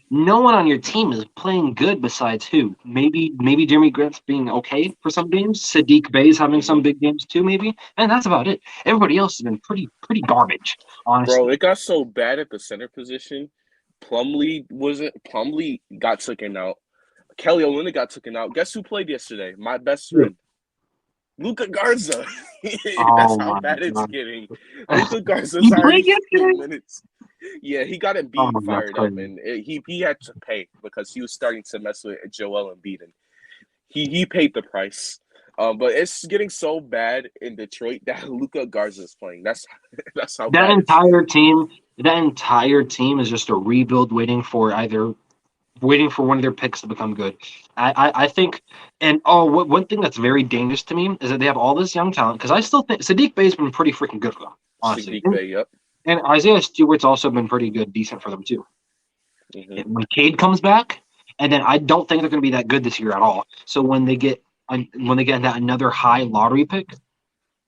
No one on your team is playing good besides who? Maybe Jimmy Grant's being okay for some games. Sadiq Bey's having some Hmm. big games too, maybe, and that's about it. Everybody else has been pretty garbage, Bro, honestly. it got so bad at the center position. Plumlee got taken out. Kelly Olynyk got taken out. Guess who played yesterday? My best friend. Luka Garza. That's Oh how my bad it's god. getting. Luka Garza's He played already playing yesterday. minutes. Yeah, he got Oh, Embiid that's fired up, crazy. and he had to pay because he was starting to mess with Joel Embiid, and he paid the price. But it's getting so bad in Detroit that Luka Garza is playing. That's how That bad it's entire getting. team, that entire team is just a rebuild, waiting for one of their picks to become good. I think, and one thing that's very dangerous to me is that they have all this young talent. Because I still think Sadiq Bey's been pretty freaking good for them, honestly, Sadiq Bey, yep. and Isaiah Stewart's also been pretty good, decent for them too. Hmm. And when Cade comes back, and then I don't think they're going to be that good this year at all. So when they get that another high lottery pick,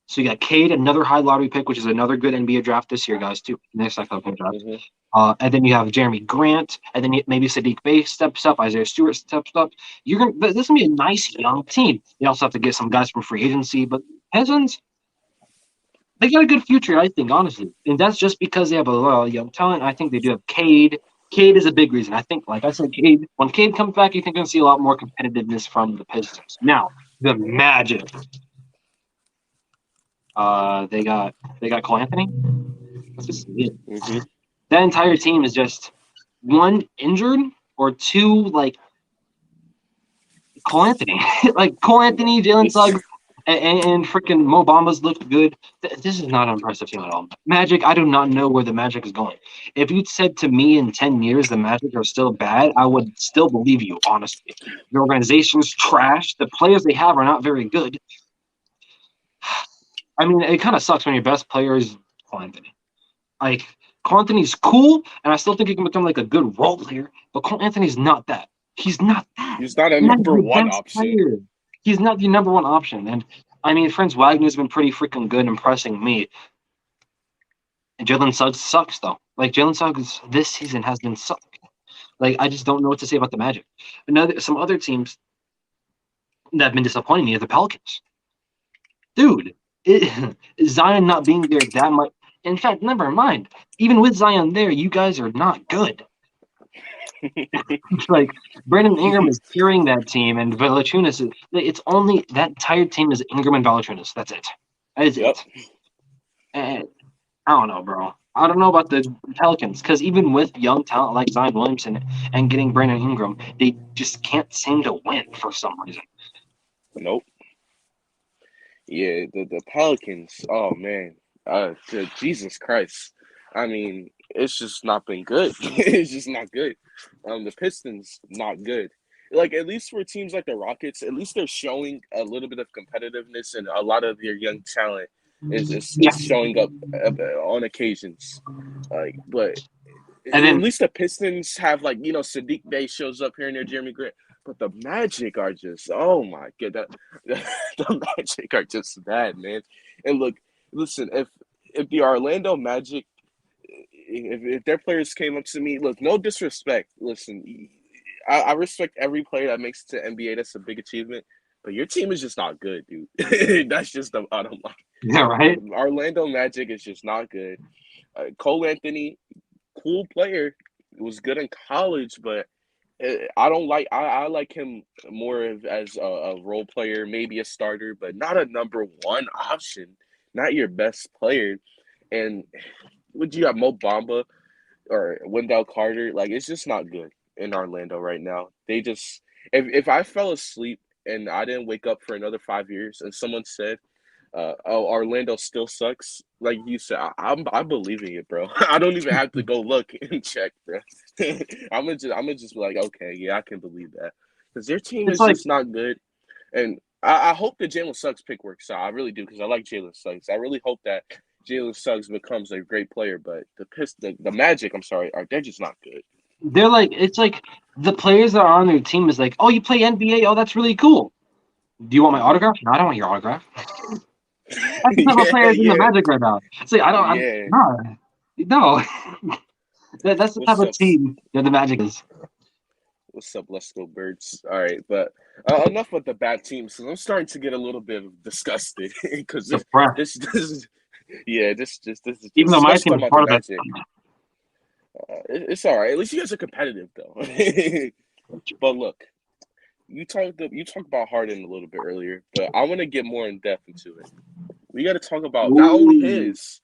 so you got Cade, another high lottery pick, which is another good NBA draft this year, guys, too. Next upcoming draft. Hmm. And then you have Jeremy Grant, and then maybe Sadiq Bey steps up, Isaiah Stewart steps up. This is gonna be a nice young team. They also have to get some guys from free agency, but Peasants, they got a good future, I think, honestly. And that's just because they have a lot of young talent. I think they do have Cade. Cade is a big reason. I think, like I said, when Cade comes back, you think you're gonna see a lot more competitiveness from the Pistons. Now, the Magic. They got Cole Anthony. That's just it. Hmm. That entire team is just one injured or two like Cole Anthony, like Cole Anthony, Jalen It's Suggs, and freaking Mo Bamba's looked good. This is not an impressive team at all. Magic, I do not know where the Magic is going. If you'd said to me in 10 years the Magic are still bad, I would still believe you, honestly. The organization's trash. The players they have are not very good. I mean, it kind of sucks when your best player is Cole Anthony. Like, Cole Anthony's cool, and I still think he can become like a good role player, but Cole Anthony's not that. He's not that. he's not a He's not number your one best option. player. He's not the number one option. And I mean, Franz Wagner's been pretty freaking good, impressing me. And Jalen Suggs sucks though. Like Jalen Suggs this season has been suck. Like I just don't know what to say about the Magic. Some other teams that have been disappointing me are the Pelicans. Dude, Zion not being there that much. In fact, never mind. Even with Zion there, you guys are not good. Like Brandon Ingram is carrying that team, and Valanciunas is. It's only that entire team is Ingram and Valanciunas. That's it. That is Yep. it. And I don't know, bro. I don't know about the Pelicans because even with young talent like Zion Williamson and getting Brandon Ingram, they just can't seem to win for some reason. Nope. Yeah, the Pelicans. Oh man. Jesus Christ. I mean, it's just not been good. It's just not good. The Pistons not good. Like at least for teams like the Rockets, at least they're showing a little bit of competitiveness and a lot of their young talent Yeah, is showing up on occasions. But and at then least the Pistons have Sadiq Bey shows up here and there, Jeremy Grant. But the Magic are just oh my god, the Magic are just bad, man. And look, listen, if the Orlando Magic, if their players came up to me, look, no disrespect. Listen, I respect every player that makes it to NBA. That's a big achievement. But your team is just not good, dude. That's just the bottom line. Yeah, right. The Orlando Magic is just not good. Cole Anthony, cool player, was good in college, but I don't like. I like him more as a role player, maybe a starter, but not a number one option. Not your best player. And would you have Mo Bamba or Wendell Carter? Like it's just not good in Orlando right now. They just if I fell asleep and I didn't wake up for another 5 years, and someone said, "Oh, Orlando still sucks," like you said, I'm believing it, bro. I don't even have to go look and check, bro. I'm gonna just be like, okay, yeah, I can believe that because their team It's is like just not good, and I hope the Jalen Suggs pick works out. I really do because I like Jalen Suggs. I really hope that Jalen Suggs becomes a great player, but the Magic, I'm sorry, they're just not good. they're like it's like the players that are on their team is like, oh, you play NBA? Oh, that's really cool. Do you want my Mm-hmm. autograph? No, I don't want your autograph. That's the type of Yeah, players in the yeah, Magic right now. It's like I don't. yeah. No. That's the type What's of up? team that the Magic is. What's up? Let's go, birds. All right, but enough with the bad teams. Because I'm starting to get a little bit disgusted because Depressed. this yeah, this is Even just though my especially team talking is about the part of it. Magic. It's all right. At least you guys are competitive though. But look, you talked about Harden a little bit earlier, but I want to get more in depth into it. We got to talk about not only Ooh. his,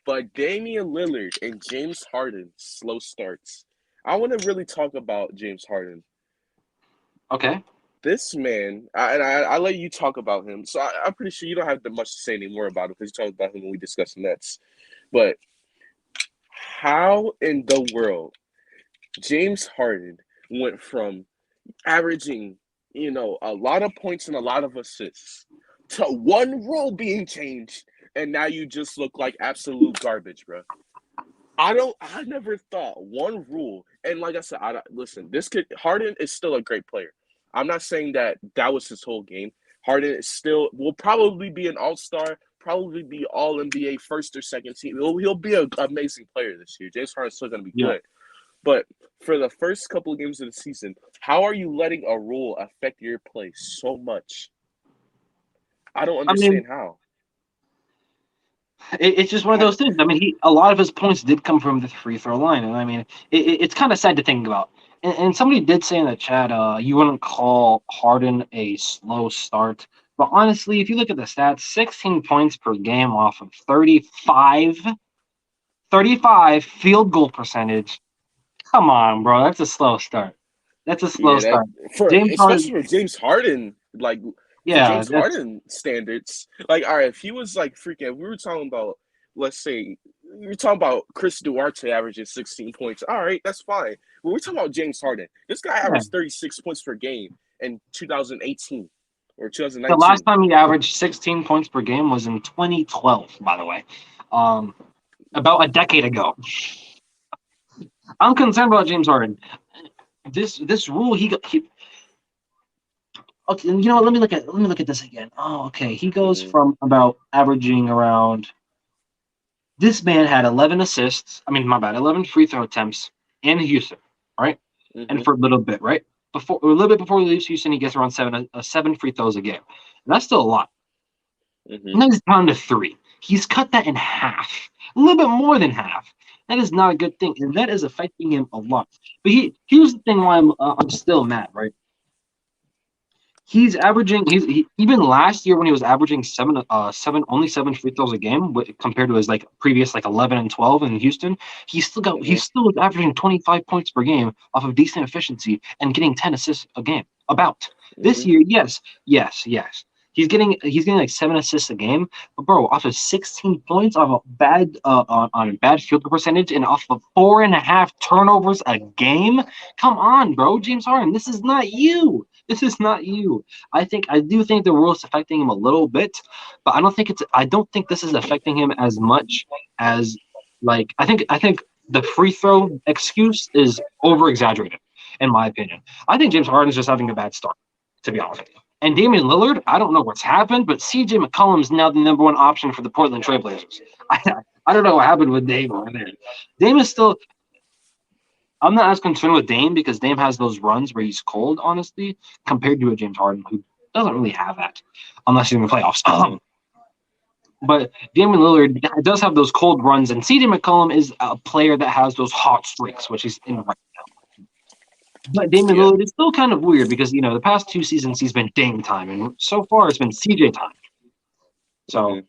but Damian Lillard and James Harden slow starts. I want to really talk about James Harden. Okay. This man, I let you talk about him, so I'm pretty sure you don't have that much to say anymore about him because you talked about him when we discussed the Nets. But how in the world James Harden went from averaging, a lot of points and a lot of assists to one rule being changed, and now you just look like absolute garbage, bro. I never thought one rule, and like I said, listen. Harden is still a great player. I'm not saying that was his whole game. Harden is still will probably be an All Star, probably be All NBA first or second team. He'll be an amazing player this year. James Harden's still going to be Yeah. good, but for the first couple of games of the season, how are you letting a rule affect your play so much? I don't I mean, understand how. it's just one of How those things. I mean, a lot of his points did come from the free throw line, and I mean, it's kind of sad to think about. And somebody did say in the chat, you wouldn't call Harden a slow start, but honestly, if you look at the stats, 16 points per game off of 35 field goal percentage. Come on, bro, that's a slow start. That's a slow Yeah, that start. for James especially Harden, for James Harden, like for yeah, James that's Harden standards, like all right, if he was like freaking, we were talking about, let's say, we were talking about Chris Duarte averaging 16 points. All right, that's fine. But we're talking about James Harden. This guy yeah. averaged 36 points per game in 2018 or The last 2019. time he averaged 16 points per game was in 2012, by the way, um, about a decade ago. I'm concerned about James Harden. This rule he got. Okay, you know what? Let me look at this again. Oh, okay. He goes Mm-hmm, from about averaging around. This man had 11 assists. I mean, my bad, 11 free throw attempts in Houston, right? mm-hmm, And for a little bit, right? A little bit before he leaves Houston, he gets around seven free throws a game. And that's still a lot. mm-hmm. Now he's down to 3. He's cut that in half, a little bit more than half. That is not a good thing, and that is affecting him a lot. But here's the thing why I'm still mad, right? He's averaging. Even last year when he was averaging only 7 free throws a game, compared to his like previous like 11 and 12 in Houston. He Mm-hmm. still was averaging 25 points per game off of decent efficiency and getting 10 assists a game. About this Mm-hmm. year, yes. He's getting like 7 assists a game, but bro, off of 16 points off a bad on a bad field goal percentage and off of 4.5 turnovers a game. Come on, bro, James Harden, this is not you. This is not you. I do think the rule is affecting him a little bit, but I don't think this is affecting him as much as like I think the free throw excuse is over exaggerated, in my opinion. I think James Harden is just having a bad start, to be honest with you. And Damian Lillard, I don't know what's happened, but CJ McCollum is now the number one option for the Portland Trailblazers. I, I don't know what happened with Dame over there. Dame is still. I'm not as concerned with Dame because Dame has those runs where he's cold, honestly, compared to a James Harden who doesn't really have that unless he's in the playoffs. But Damian Lillard does have those cold runs, and CJ McCollum is a player that has those hot streaks, which he's in right now. But Damian Lillard is still kind of weird because, the past 2 seasons he's been Dame time, and so far it's been CJ time. So,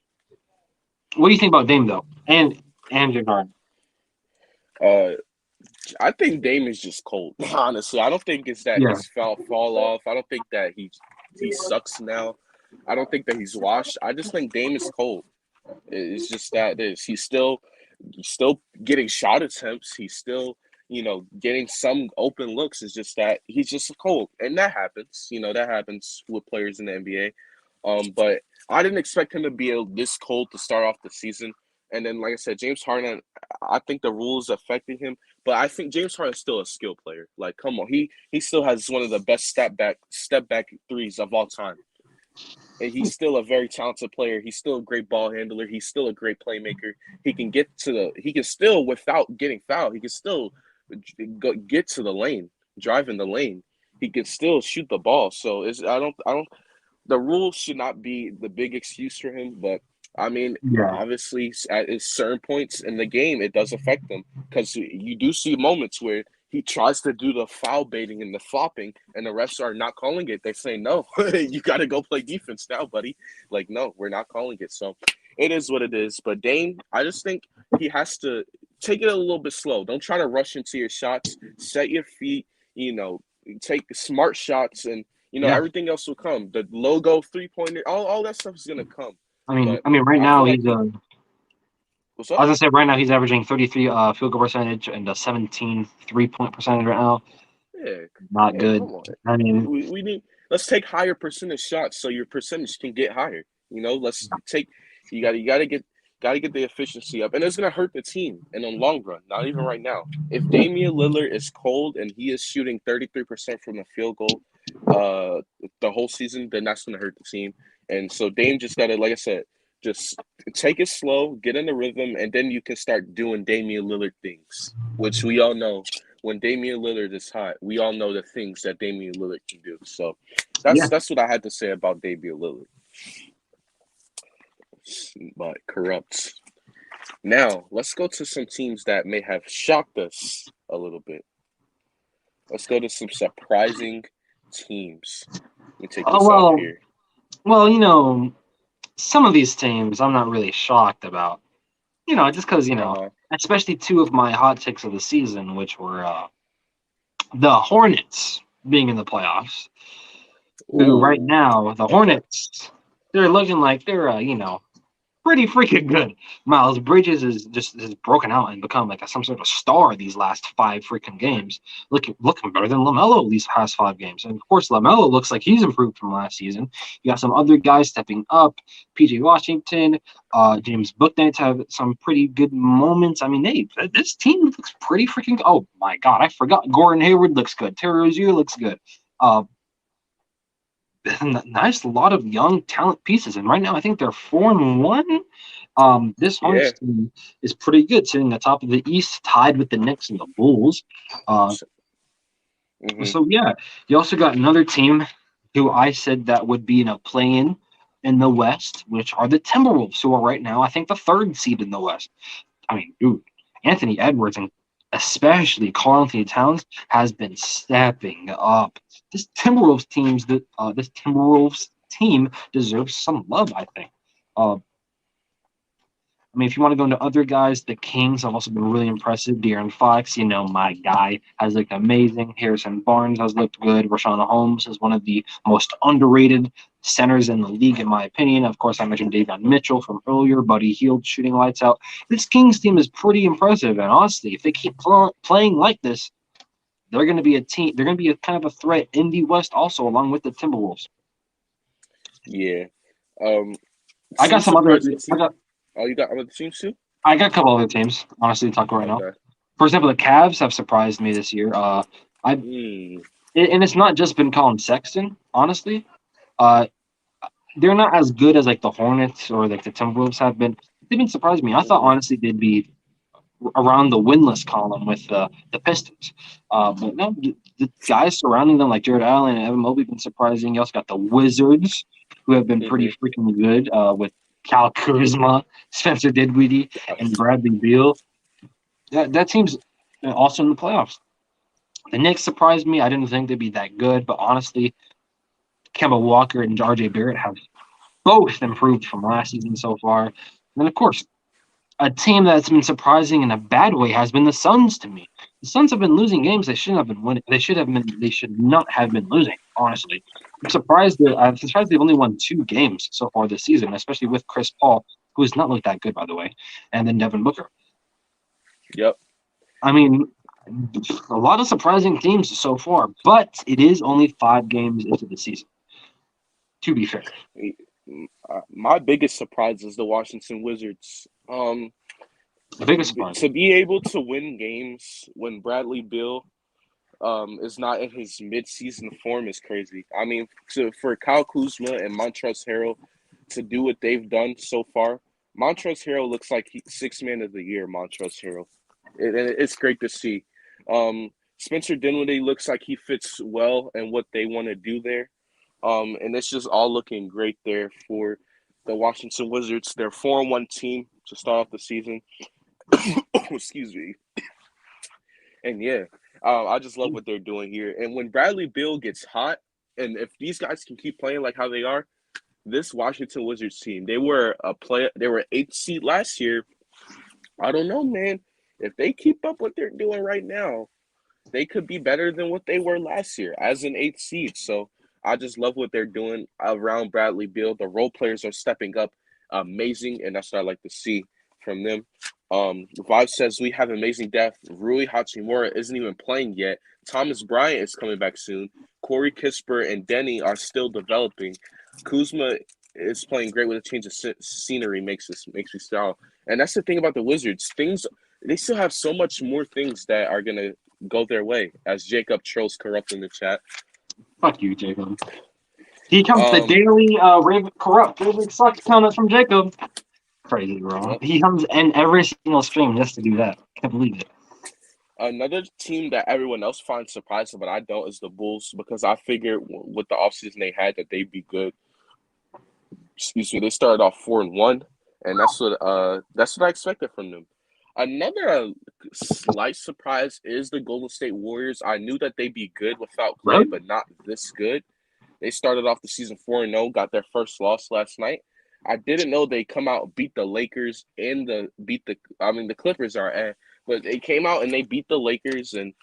what do you think about Dame, though? And James Harden? I think Dame is just cold, honestly. I don't think it's that he's fall off. I don't think that he sucks now. I don't think that he's washed. I just think Dame is cold. It's just that it is. He's still getting shot attempts. He's still, getting some open looks. It's just that he's just cold. And that happens. That happens with players in the NBA. But I didn't expect him to be this cold to start off the season. And then, like I said, James Harden, I think the rules affected him. But I think James Harden is still a skill player. Like, come on. He still has one of the best step back threes of all time. And he's still a very talented player. He's still a great ball handler. He's still a great playmaker. He can still, without getting fouled, he can still get to the lane, drive in the lane. He can still shoot the ball. So the rules should not be the big excuse for him, but obviously at certain points in the game, it does affect him because you do see moments where he tries to do the foul baiting and the flopping, and the refs are not calling it. They say, no, you got to go play defense now, buddy. Like, no, we're not calling it. So it is what it is. But Dame, I just think he has to take it a little bit slow. Don't try to rush into your shots. Set your feet, take smart shots, and, everything else will come. The logo, three-pointer, all that stuff is going to come. Right now he's what's up? I was gonna say right now he's averaging 33 field goal percentage and a 17 3-point percentage right now. Yeah, not good. We need let's take higher percentage shots so your percentage can get higher. Let's take you got to get the efficiency up, and it's gonna hurt the team in the long run. Not even right now. If Damian Lillard is cold and he is shooting 33% from the field goal, the whole season, then that's gonna hurt the team. And so Dame just gotta, like I said, just take it slow, get in the rhythm, and then you can start doing Damian Lillard things, which we all know. When Damian Lillard is hot, we all know the things that Damian Lillard can do. So that's what I had to say about Damian Lillard. But corrupt. Now, let's go to some teams that may have shocked us a little bit. Let's go to some surprising teams. Let me take this off here. Well, some of these teams I'm not really shocked about. Just because, especially 2 of my hot takes of the season, which were the Hornets being in the playoffs. Who right now, the Hornets, they're looking like they're, pretty freaking good. Miles Bridges has broken out and become like some sort of star these last 5 freaking games. Looking better than LaMelo these past 5 games. And of course, LaMelo looks like he's improved from last season. You got some other guys stepping up. PJ Washington, James Bouknight have some pretty good moments. This team looks pretty freaking. Oh my God, I forgot. Gordon Hayward looks good. Terry Rozier looks good. Nice, a lot of young talent pieces, and right now I think they're 4-1. This Hornets team is pretty good, sitting atop of the East, tied with the Knicks and the Bulls. So yeah, you also got another team who I said that would be in a play-in in the West, which are the Timberwolves, who are right now I think the 3rd seed in the West. Dude, Anthony Edwards and especially Karl-Anthony Towns has been stepping up. This Timberwolves team deserves some love, I think. If you want to go into other guys, the Kings have also been really impressive. De'Aaron Fox, my guy, has looked amazing. Harrison Barnes has looked good. Rashawn Holmes is one of the most underrated centers in the league, in my opinion. Of course, I mentioned Davion Mitchell from earlier. Buddy Hield shooting lights out. This Kings team is pretty impressive, and honestly, if they keep playing like this, they're going to be a team. They're going to be a kind of a threat in the West, also along with the Timberwolves. Yeah, I got some other. You got other teams too? I got a couple other teams, honestly, to talk about right now. For example, the Cavs have surprised me this year. And it's not just been Colin Sexton, honestly. They're not as good as like the Hornets or like the Timberwolves have been. been surprising me. I thought honestly they'd be around the winless column with the Pistons. But no, the guys surrounding them like Jared Allen and Evan Mobley have been surprising. You also got the Wizards, who have been pretty Mm-hmm. freaking good with Cal Kuzma, Spencer Dinwiddie, and Bradley Beal. That team's also in the playoffs. The Knicks surprised me. I didn't think they'd be that good, but honestly, Kemba Walker and RJ Barrett have both improved from last season so far. And then, of course, a team that's been surprising in a bad way has been the Suns to me. The Suns have been losing games they shouldn't have been winning. They should not have been losing, honestly. I'm surprised they've only won 2 games so far this season, especially with Chris Paul, who has not looked that good, by the way, and then Devin Booker. Yep. I mean, a lot of surprising teams so far, but it is only 5 games into the season, to be fair. My biggest surprise is the Washington Wizards. The biggest surprise. To be able to win games when Bradley Beal is not in his mid-season form is crazy. I mean, for Kyle Kuzma and Montrezl Harrell to do what they've done so far, Montrezl Harrell looks like sixth man of the year. Montrezl Harrell, it's great to see. Spencer Dinwiddie looks like he fits well in what they want to do there. And it's just all looking great there for the Washington Wizards. They're 4-1 team to start off the season. Excuse me. And yeah, I just love what they're doing here. And when Bradley Beal gets hot, and if these guys can keep playing like how they are, this Washington Wizards team, they were 8th seed last year. I don't know, man. If they keep up what they're doing right now, they could be better than what they were last year as an 8th seed. So I just love what they're doing around Bradley Beal. The role players are stepping up amazing, and that's what I like to see from them. Vibe says we have amazing depth. Rui Hachimura isn't even playing yet. Thomas Bryant is coming back soon. Corey Kispert and Denny are still developing. Kuzma is playing great with a change of scenery. Makes me style. And that's the thing about the Wizards. They still have so much more things that are gonna go their way. As Jacob trolls corrupt in the chat. Fuck you, Jacob. He comes the daily corrupt Raven sucks comments from Jacob. Crazy, bro. Yep. He comes in every single stream just to do that. Can't believe it. Another team that everyone else finds surprising, but I don't, is the Bulls, because I figured with the offseason they had that they'd be good. Excuse me. They started off 4-1, and that's what I expected from them. Another slight surprise is the Golden State Warriors. I knew that they'd be good without Clay, but not this good. They started off the season 4-0, got their first loss last night. I didn't know they come out, beat the Lakers, and the Clippers are, but they came out and they beat the Lakers in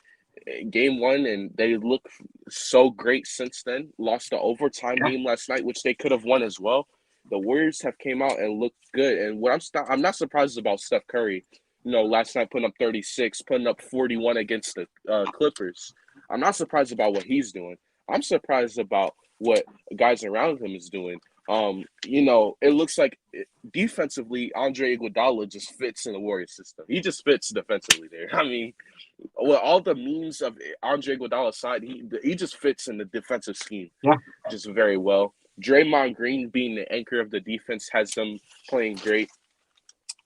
game 1, and they look so great since then. Lost the overtime game last night, which they could have won as well. The Warriors have came out and looked good, and what I'm not surprised about Steph Curry. Last night putting up 36, putting up 41 against the Clippers. I'm not surprised about what he's doing. I'm surprised about what guys around him is doing. It looks like defensively, Andre Iguodala just fits in the Warriors system. He just fits defensively there. I mean, with all the memes of Andre Iguodala's side, he just fits in the defensive scheme just very well. Draymond Green being the anchor of the defense has them playing great.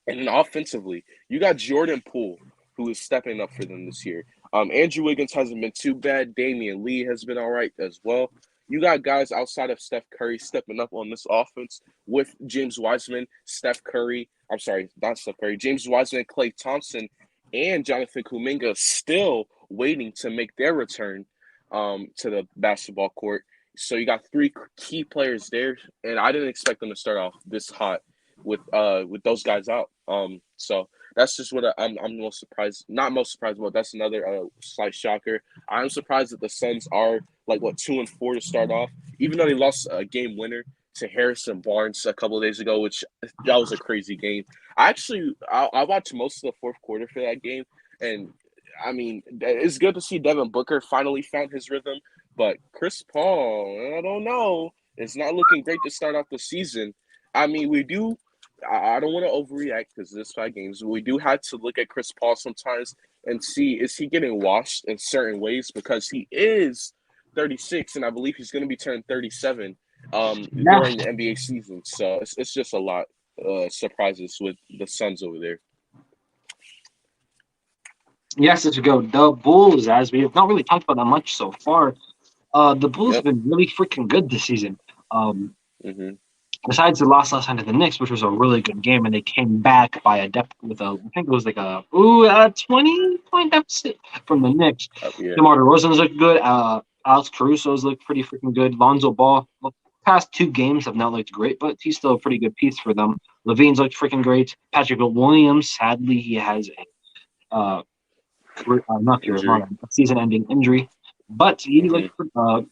And then offensively, you got Jordan Poole, who is stepping up for them this year. Andrew Wiggins hasn't been too bad. Damian Lee has been all right as well. You got guys outside of Steph Curry stepping up on this offense with James Wiseman, James Wiseman, Klay Thompson, and Jonathan Kuminga still waiting to make their return to the basketball court. So you got 3 key players there, and I didn't expect them to start off this hot with those guys out. So that's just what I'm most surprised. Not most surprised, but that's another slight shocker. I'm surprised that the Suns are 2-4 to start off, even though they lost a game winner to Harrison Barnes a couple of days ago, which that was a crazy game. I watched most of the fourth quarter for that game, and I mean, it's good to see Devin Booker finally found his rhythm, but Chris Paul, I don't know, it's not looking great to start off the season. I mean, I don't want to overreact because this 5 games. We do have to look at Chris Paul sometimes and see, is he getting washed in certain ways, because he is 36, and I believe he's going to be turning 37 during the NBA season. So it's just a lot. surprises with the Suns over there. Yes, let's go. The Bulls, as we have not really talked about that much so far. The Bulls have Yep. been really freaking good this season. Mhm. Besides the loss last night to the Knicks, which was a really good game, and they came back by a depth with I think it was like a 20-point deficit from the Knicks. Yeah. DeMar DeRozan's looked good. Alex Caruso's looked pretty freaking good. Lonzo Ball, past 2 games have not looked great, but he's still a pretty good piece for them. Levine's looked freaking great. Patrick Williams, sadly, he has a Injury. a season-ending injury, but he Mhm. looked.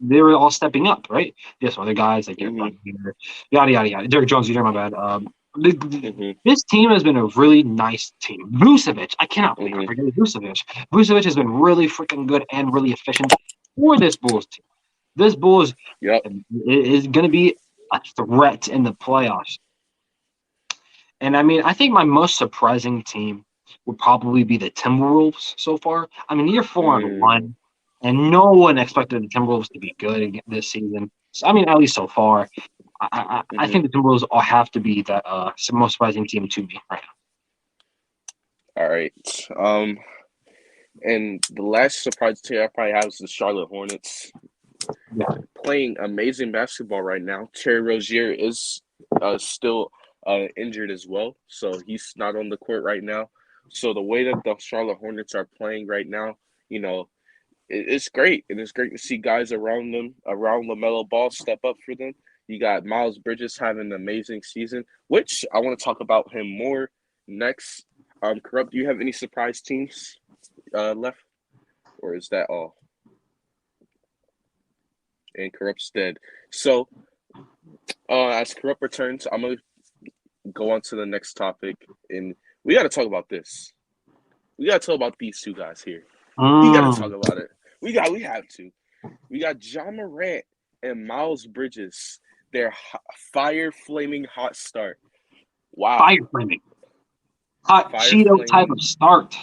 They were all stepping up, right? Yes, other guys like Derek Mhm. Brown, yada yada yada. Derek Jones, my bad. Mhm. This team has been a really nice team. Vucevic, I cannot believe I Mhm. forget Vucevic. Vucevic has been really freaking good and really efficient for this Bulls team. This Bulls Yep. is going to be a threat in the playoffs. And I mean, I think my most surprising team would probably be the Timberwolves so far. I mean, you're 4-1, and no one expected the Timberwolves to be good this season. So, I mean, at least so far. I Mhm. think the Timberwolves all have to be the most surprising team to me right All right. And the last surprise team I probably have is the Charlotte Hornets, now. Yeah. playing amazing basketball right now. Terry Rozier is still injured as well, so he's not on the court right now. So the way that the Charlotte Hornets are playing right now, you know, it's great, and it's great to see guys around them, around LaMelo Ball, step up for them. You got Miles Bridges having an amazing season, which I want to talk about him more next. Corrupt, do you have any surprise teams left, or is that all? And Corrupt's dead. So, as Corrupt returns, I'm gonna go on to the next topic, and we got to talk about this. We got to talk about these two guys here. We got to talk Mm. about it. We have to. We got John Morant and Miles Bridges. Their fire flaming hot start. Wow. Fire flaming. Hot Fire Cheeto type flaming. of start.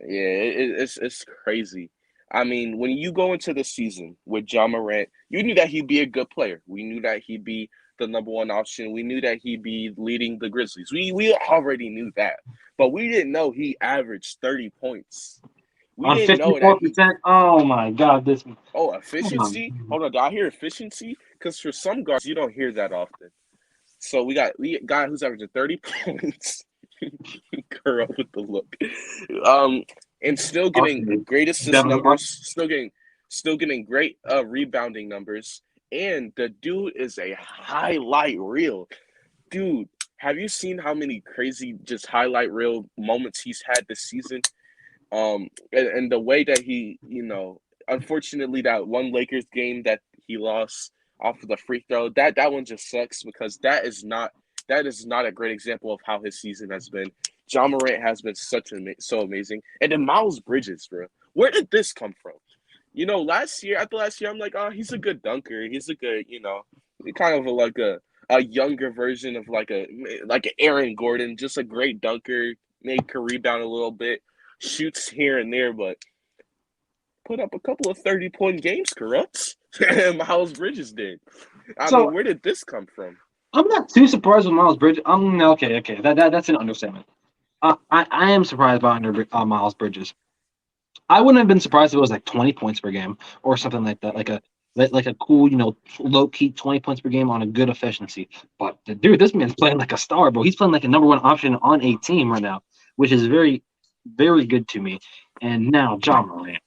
Yeah, it's crazy. I mean, when you go into the season with John Morant, you knew that he'd be a good player. We knew that he'd be the number one option. We knew that he'd be leading the Grizzlies. We already knew that. But we didn't know he averaged 30 points. We On didn't know that he 54%. Oh my God. Come on. efficiency. Hold on, do I hear efficiency? Because for some guards you don't hear that often. So we got a guy who's averaging 30 points. Curl with the look. And still getting Okay. great assist Devin, numbers, still getting great rebounding numbers. And the dude is a highlight reel. Dude, have you seen how many crazy just highlight reel moments he's had this season? And the way that he, unfortunately that one Lakers game that he lost off of the free throw, that one just sucks because that is not a great example of how his season has been. John Morant has been so amazing, and then Miles Bridges, bro. Where did this come from? After last year, I'm like, oh, he's a good dunker. He's a good, kind of like a younger version of like an Aaron Gordon, just a great dunker. Maybe can rebound a little bit, shoots here and there, but put up a couple of 30-point games, Corrupts. Miles Bridges did. I mean, So where did this come from? I'm not too surprised with Miles Bridges. Okay. That's an understatement. I am surprised by Miles Bridges. I wouldn't have been surprised if it was like 20 points per game or something like that, like a cool, low key 20 points per game on a good efficiency. But dude, this man's playing like a star, bro. He's playing like a number one option on a team right now, which is very, very good to me. And now John Morant.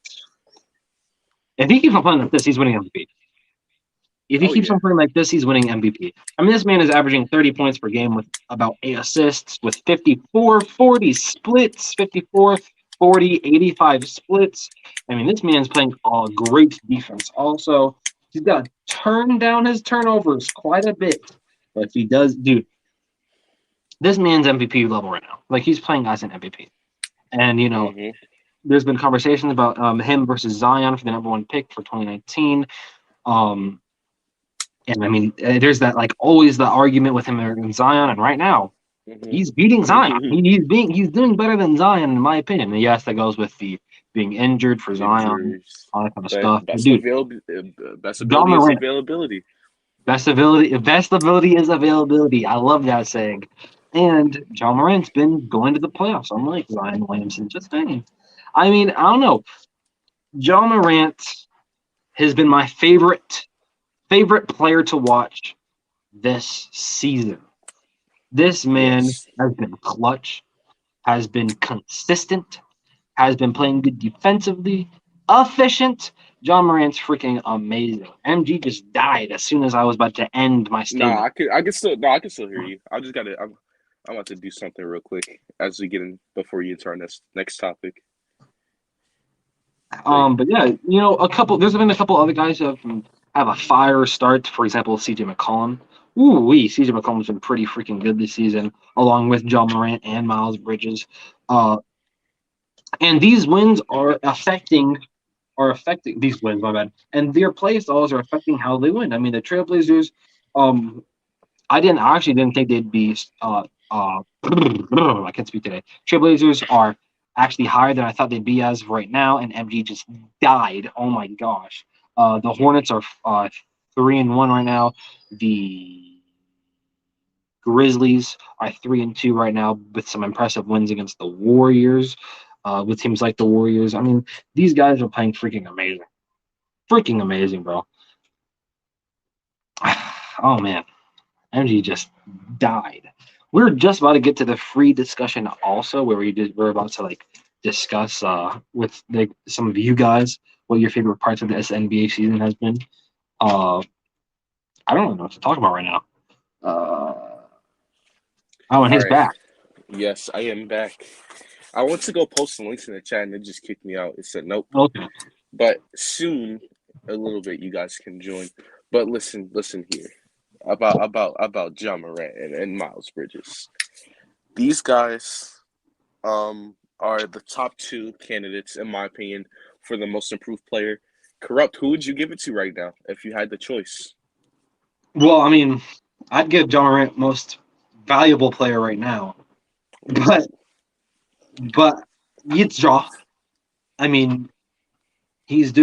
If he keeps on playing like this, he's winning MVP. If he Oh keeps yeah. on playing like this, he's winning MVP. I mean, this man is averaging 30 points per game with about 8 assists, with 54-40 splits, 54-40, 85 splits. I mean, this man's playing a great defense. Also, he's got to turn down his turnovers quite a bit. But if he does, dude, this man's MVP level right now. Like, he's playing as an MVP. And, Mhm. there's been conversations about him versus Zion for the number one pick for 2019. And I mean, there's that like always the argument with him and Zion, and right now Mhm. he's beating Zion. He's doing better than Zion in my opinion. And yes, that goes with the being injured for Zion, Injuries, all that kind of but stuff. But dude, best John ability is Morant, availability. Best ability is availability. I love that saying. And John Morant's been going to the playoffs, unlike Ryan Williamson. Just saying. I mean, I don't know. John Morant has been my favorite player to watch this season. This man Yes. has been clutch, has been consistent, has been playing good defensively, efficient. John Morant's freaking amazing. MG just died as soon as I was about to end my Nah, statement. I can still hear you. I just gotta. I'm about to do something real quick as we get in before you into our next topic. Like, But yeah, there's been a couple other guys who have a fire start. For example, CJ McCollum. CJ McCollum's been pretty freaking good this season, along with John Morant and Miles Bridges. Uh, and these wins are affecting these wins, my bad. And their play styles are affecting how they win. I mean, the Trailblazers, um, I actually didn't think they'd be I can't speak today. Trailblazers are actually higher than I thought they'd be as of right now, and MG just died. Oh my gosh. The Hornets are 3-1 right now. The Grizzlies are 3-2 right now with some impressive wins against the Warriors. With teams like the Warriors. I mean, these guys are playing freaking amazing. Freaking amazing, bro. Oh man. MG just died. We're just about to get to the free discussion also, where we're about to like discuss with like some of you guys what your favorite parts of this NBA season has been. Uh, I don't really know what to talk about right now. Oh, and all he's right. back. Yes, I am back. I went to go post some links in the chat and it just kicked me out. It said nope. Okay. But soon, a little bit, you guys can join. But listen here about John Morant and Miles Bridges. These guys are the top two candidates, in my opinion, for the most improved player. Corrupt, who would you give it to right now if you had the choice? Well, I mean, I'd give John Morant most valuable player right now, but Ooh. but it's Jaw. I mean, he's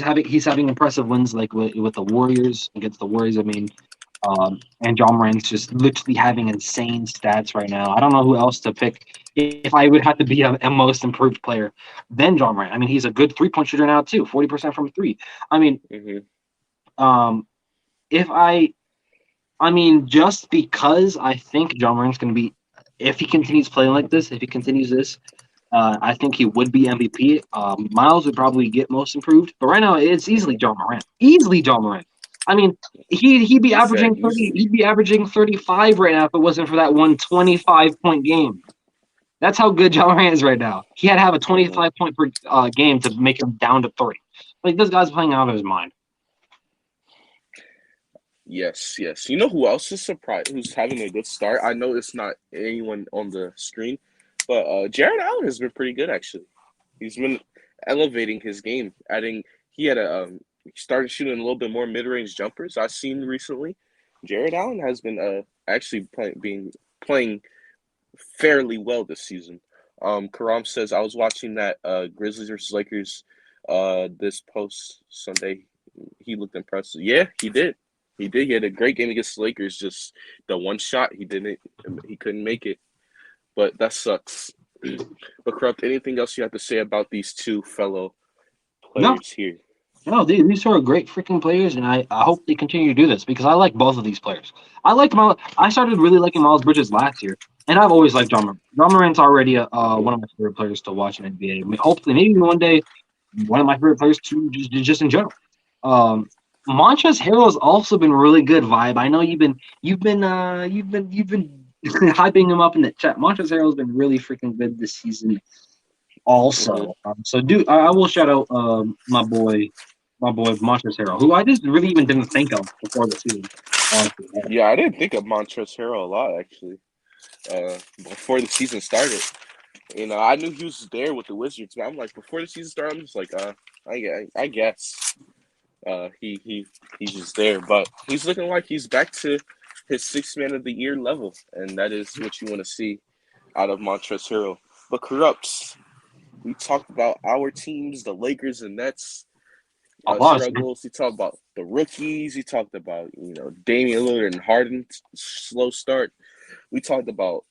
having impressive wins like with the Warriors against the Warriors. I mean, and John Morant's just literally having insane stats right now. I don't know who else to pick if I would have to be a most improved player than John Morant. I mean, he's a good 3-point shooter now too, 40% from three. I mean, Mm-hmm. um, if I mean, just because I think John Morant's going to be, if he continues playing like this, if he continues this, I think he would be MVP. Miles would probably get most improved, but right now it's easily John Morant. Easily John Morant. I mean, he'd be He said averaging 30. easily. He'd be averaging 35 right now if it wasn't for that one 25-point game. That's how good John Morant is right now. He had to have a Mm-hmm. 25-point per game to make him down to 30. Like this guy's playing out of his mind. Yes, yes. You know who else is surprised? Who's having a good start? I know it's not anyone on the screen, but Jared Allen has been pretty good actually. He's been elevating his game, adding. He had a he started shooting a little bit more mid-range jumpers. I've seen recently. Jared Allen has been actually playing fairly well this season. Karam says I was watching that Grizzlies versus Lakers this post Sunday. He looked impressive. Yeah, he did. He did. He had a great game against the Lakers. Just the one shot he couldn't make it. But that sucks. But Corrupt, anything else you have to say about these two fellow No, players here? no, these two are great freaking players, and I hope they continue to do this because I like both of these players. I started really liking Miles Bridges last year, and I've always liked John Morant. John Morant's already one of my favorite players to watch in NBA. I mean, hopefully, maybe one day, one of my favorite players to just in general. Um, Montrezl Harrell's also been really good vibe. I know you've been hyping him up in the chat. Montrezl Harrell's been really freaking good this season Mm-hmm. also. So I will shout out my boy Montrezl Harrell, who I just really even didn't think of before the season. Honestly, Yeah, I didn't think of Montrezl Harrell a lot actually. Before the season started, I knew he was there with the Wizards, but I'm like, before the season started, I'm just like, I guess, he's just there, but he's looking like he's back to his sixth man of the year level, and that is what you want to see out of Montrezl Harrell. But Corrupts, we talked about our teams, the Lakers and Nets. A lot. struggles. He talked about the rookies. He talked about Damian Lillard and Harden's slow start. We talked about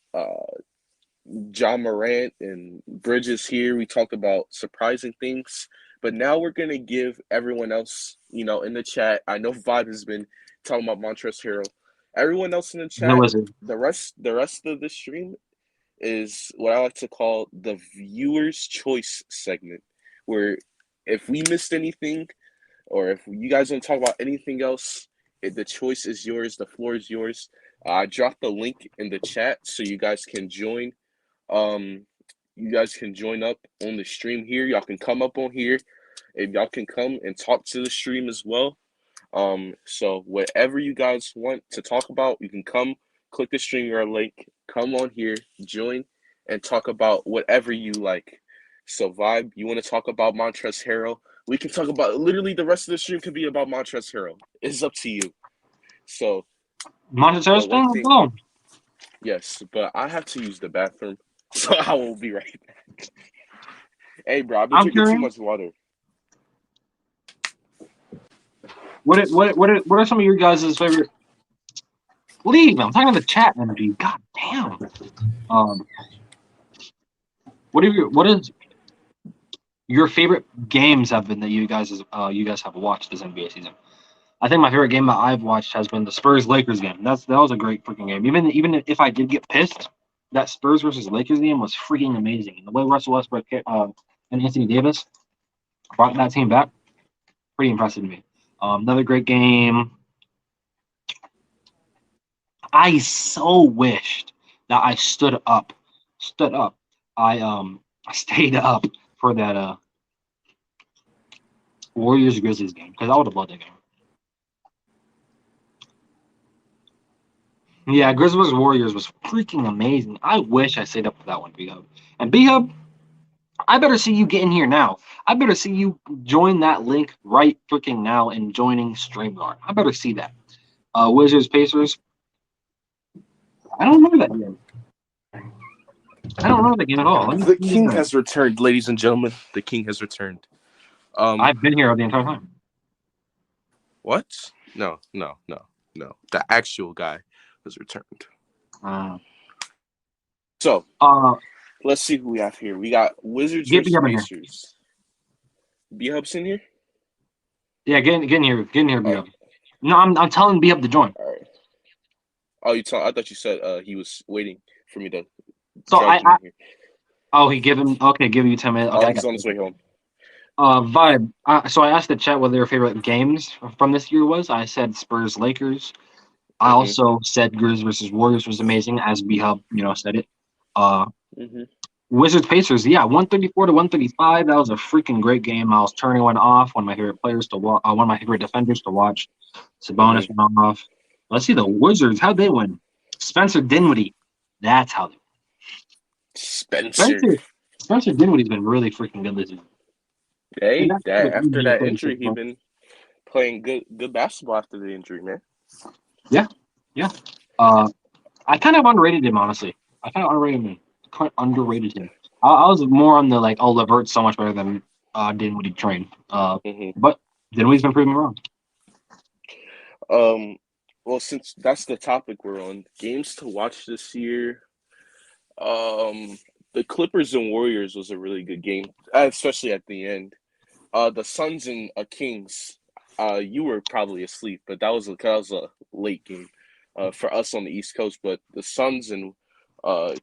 John Morant and Bridges here. We talked about surprising things. But now we're gonna give everyone else, in the chat. I know Vibe has been talking about Montrezl Harrell. Everyone else in the The chat, Wizard. the rest of the stream is what I like to call the viewer's choice segment, where if we missed anything or if you guys want to talk about anything else, the choice is yours. The floor is yours. I dropped the link in the chat so you guys can join. You guys can join up on the stream here. Y'all can come up on here. If y'all can come and talk to the stream as well. So whatever you guys want to talk about, you can come, click the StreamYard link, come on here, join, and talk about whatever you like. So Vibe, you want to talk about Montrezl Harrell? We can talk about literally the rest of the stream could be about Montrezl Harrell. It's up to you. So Montrezl Harrell. Go. Yes, but I have to use the bathroom, so I will be right back. Hey, bro, I've been drinking too much water. What are some of your guys' favorite? Leave. I'm talking to the chat, MG. God damn. What is your favorite games have been that you guys have watched this NBA season? I think my favorite game that I've watched has been the Spurs-Lakers game. That was a great freaking game. Even if I did get pissed, that Spurs versus Lakers game was freaking amazing. And the way Russell Westbrook and Anthony Davis brought that team back, pretty impressive to me. Another great game. I so wished that I stood up. I stayed up for that Warriors Grizzlies game because I would have loved that game. Yeah, Grizzlies Warriors was freaking amazing. I wish I stayed up for that one, B-Hub. And B-Hub, I better see you get in here now. I better see you join that link right freaking now and joining StreamYard. I better see that. Wizards, Pacers. I don't remember that game. I don't remember the game at all. The king has returned, ladies and gentlemen. The king has returned. I've been here the entire time. What? No. The actual guy has returned. So, let's see who we have here. We got Wizards versus Pacers. B-Hub's in here? Yeah, get in here. Get in here, B-Hub. Right. No, I'm telling B-Hub to join. All right. Oh, I thought you said he was waiting for me to. So he give him 10 minutes. Okay, he's on his way home. Vibe. So I asked the chat what their favorite games from this year was. I said Spurs Lakers. I also said Grizz versus Warriors was amazing, as B-Hub said it. Wizards Pacers, yeah, 134 to 135. That was a freaking great game. I was turning one off. One of my favorite players to watch. One of my favorite defenders to watch. Sabonis went off. Let's see the Wizards. How'd they win? Spencer Dinwiddie. That's how they win. Spencer Dinwiddie's been really freaking good this year. Hey, after that injury, he's been playing good basketball after the injury, man. Yeah. I kind of underrated him, honestly. I underrated him. I was more on the Levert's so much better than Dinwiddie train. But Dinwiddie's been proving me wrong. Well, since that's the topic we're on, games to watch this year. The Clippers and Warriors was a really good game, especially at the end. The Suns and Kings. You were probably asleep, but that was a late game for us on the East Coast. But the Suns and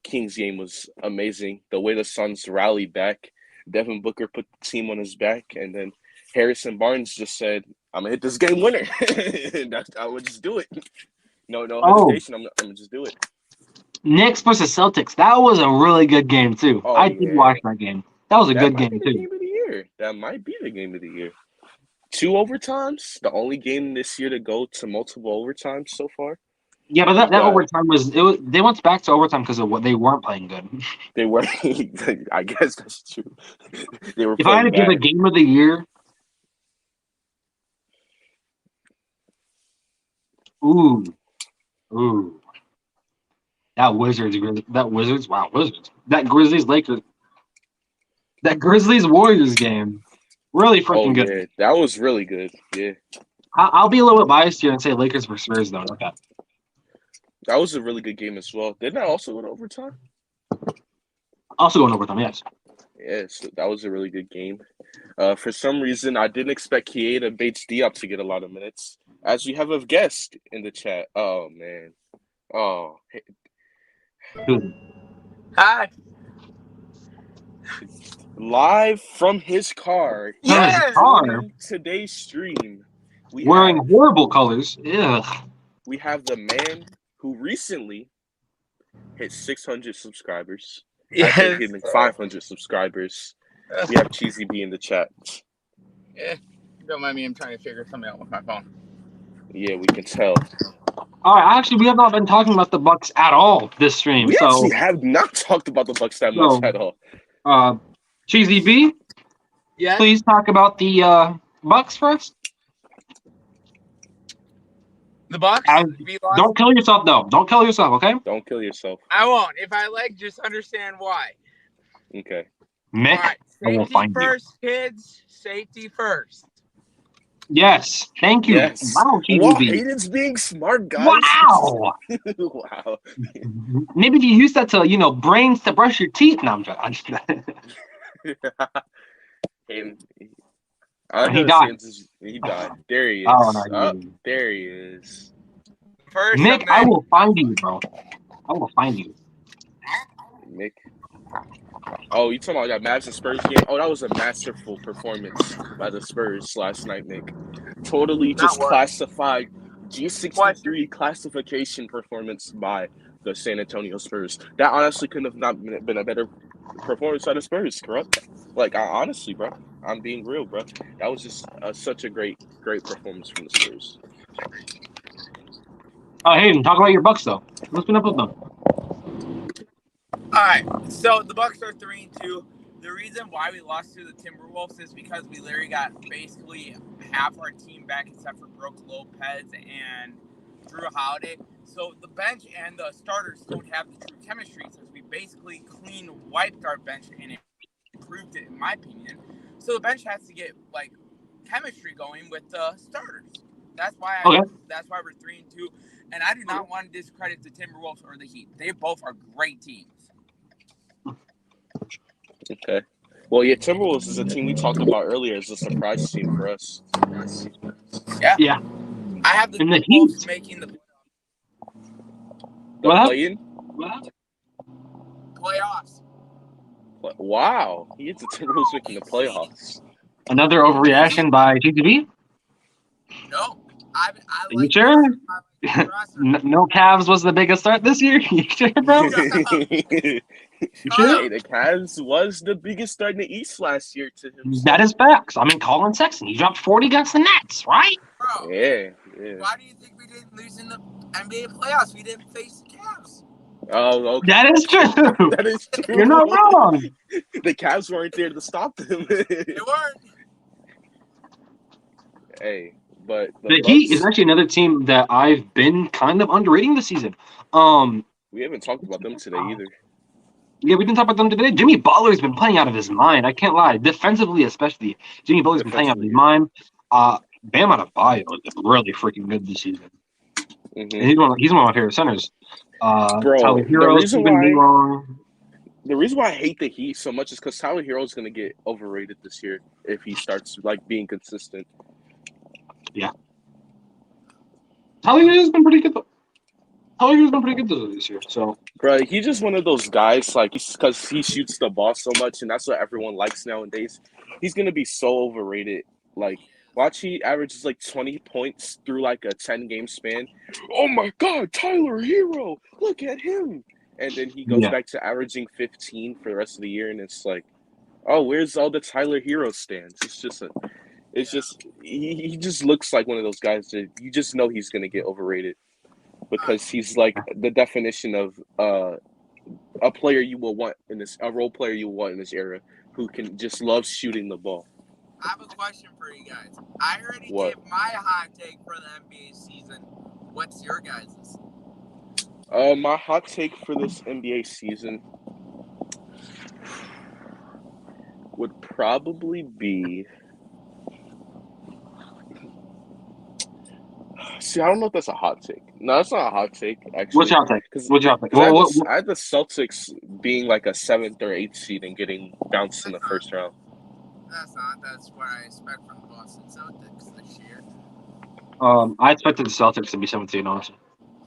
Kings game was amazing. The way the Suns rallied back, Devin Booker put the team on his back, and then Harrison Barnes just said, "I'm gonna hit this game winner." I would just do it. No hesitation. I'm gonna just do it. Knicks versus Celtics. That was a really good game too. I did watch that game. That was a good game too. Game of the year. That might be the game of the year. 2 overtimes. The only game this year to go to multiple overtimes so far. Yeah, but that overtime they went back to overtime because of what they weren't playing good. They were. I guess that's true. They were. If I had to give a game of the year, ooh, that Wizards, wow, Wizards. That Grizzlies Lakers, that Grizzlies Warriors game Really Oh freaking good. yeah, that was really good. Yeah, I'll be a little bit biased here and say Lakers versus Spurs though. Okay. that was a really good game as well. Didn't that also go to overtime? Also going overtime, yes. Yeah, so that was a really good game. For some reason, I didn't expect Kieda Bates Diop to get a lot of minutes, as we have a guest in the chat. Oh man, oh Dude, Hi. live from his car, from his Yeah. car, joining today's stream. We wearing have horrible colors. Ugh. the man who recently hit 600 subscribers. Yes. After hitting 500 subscribers, we have Cheesy B in the chat. Yeah. Don't mind me. I'm trying to figure something out with my phone. Yeah, we can tell. All right, actually, we have not been talking about the Bucks at all this stream. We so, actually have not talked about the Bucks that much at all. Cheesy B, Yes. please talk about the Bucks for us. The Bucks. Don't kill yourself, though. Don't kill yourself, okay? Don't kill yourself. I won't. If I just understand why. Okay. Mick, All right. I will find first, kids. Safety first. Yes, thank you. Yes. Wow, Cheesy Wow, B. Hayden's being smart, guys. Wow. Wow. Maybe you use that to, brains to brush your teeth. No, I'm just Hayden. He died. He died. There he is. Oh, no, there he is. First, Mick, I will find you, bro. I will find you. Mick. Oh, you talking about that Mavs and Spurs game? Oh, that was a masterful performance by the Spurs last night, Mick. Totally just classified G63 classification performance by the San Antonio Spurs. That honestly couldn't have not been a better performance by the Spurs, correct? Like, honestly, bro. I'm being real, bro. That was just such a great performance from the Spurs. Hayden, talk about your Bucks, though. What's been up with them? All right, so the Bucks are 3-2. The reason why we lost to the Timberwolves is because we literally got basically half our team back except for Brooke Lopez and Drew Holiday. So the bench and the starters don't have the true chemistry since we basically wiped our bench and improved it, in my opinion. So the bench has to get chemistry going with the starters. That's why that's why we're 3-2. And I do not want to discredit the Timberwolves or the Heat. They both are great teams. Okay. Well, yeah, Timberwolves is a team we talked about earlier as a surprise team for us. Yeah. I have the Timberwolves making the play-in? Playoffs. Wow. He hits the Timberwolves making the playoffs. Another overreaction by GTV? No. I you sure? No Cavs was the biggest start this year? You sure, bro? Hey, the Cavs was the biggest start in the East last year to him. That is facts. I mean, Colin Sexton, he dropped 40 against the Nets, right? Bro, yeah. Why do you think we didn't lose in the NBA playoffs? We didn't face the Cavs. Oh, okay. That is true. That is true. You're not wrong. The Cavs weren't there to stop them. They weren't. Hey, but the Heat is actually another team that I've been kind of underrating this season. We haven't talked about them today either. Yeah, we didn't talk about them today. Jimmy Butler's been playing out of his mind. I can't lie. Defensively, especially, Jimmy Butler's been playing out of his mind. Bam Adebayo is really freaking good this season. Mm-hmm. And he's one of my favorite centers. Bro, Tyler Hero's the reason why I hate the Heat so much is because Tyler Hero's going to get overrated this year if he starts being consistent. Yeah. Tyler Hero's been pretty good though. Tyler Hero's been pretty good this year. So, bro, he's just one of those guys because he shoots the ball so much, and that's what everyone likes nowadays. He's going to be so overrated. Watch, he averages 20 points through a 10-game span. Oh my God, Tyler Hero! Look at him! And then he goes back to averaging 15 for the rest of the year, and it's oh, where's all the Tyler Hero stands? He just looks like one of those guys that you just know he's gonna get overrated because he's the definition of a player you will want a role player you will want in this era who can just love shooting the ball. I have a question for you guys. I already gave my hot take for the NBA season. What's your guys's? My hot take for this NBA season would probably be See, I don't know if that's a hot take. No, that's not a hot take, What's actually. your take? Because What's your take? I had the Celtics being like a 7th or 8th seed and getting bounced in the first round. That's what I expect from the Boston Celtics this year. I expected the Celtics to be 17, honestly.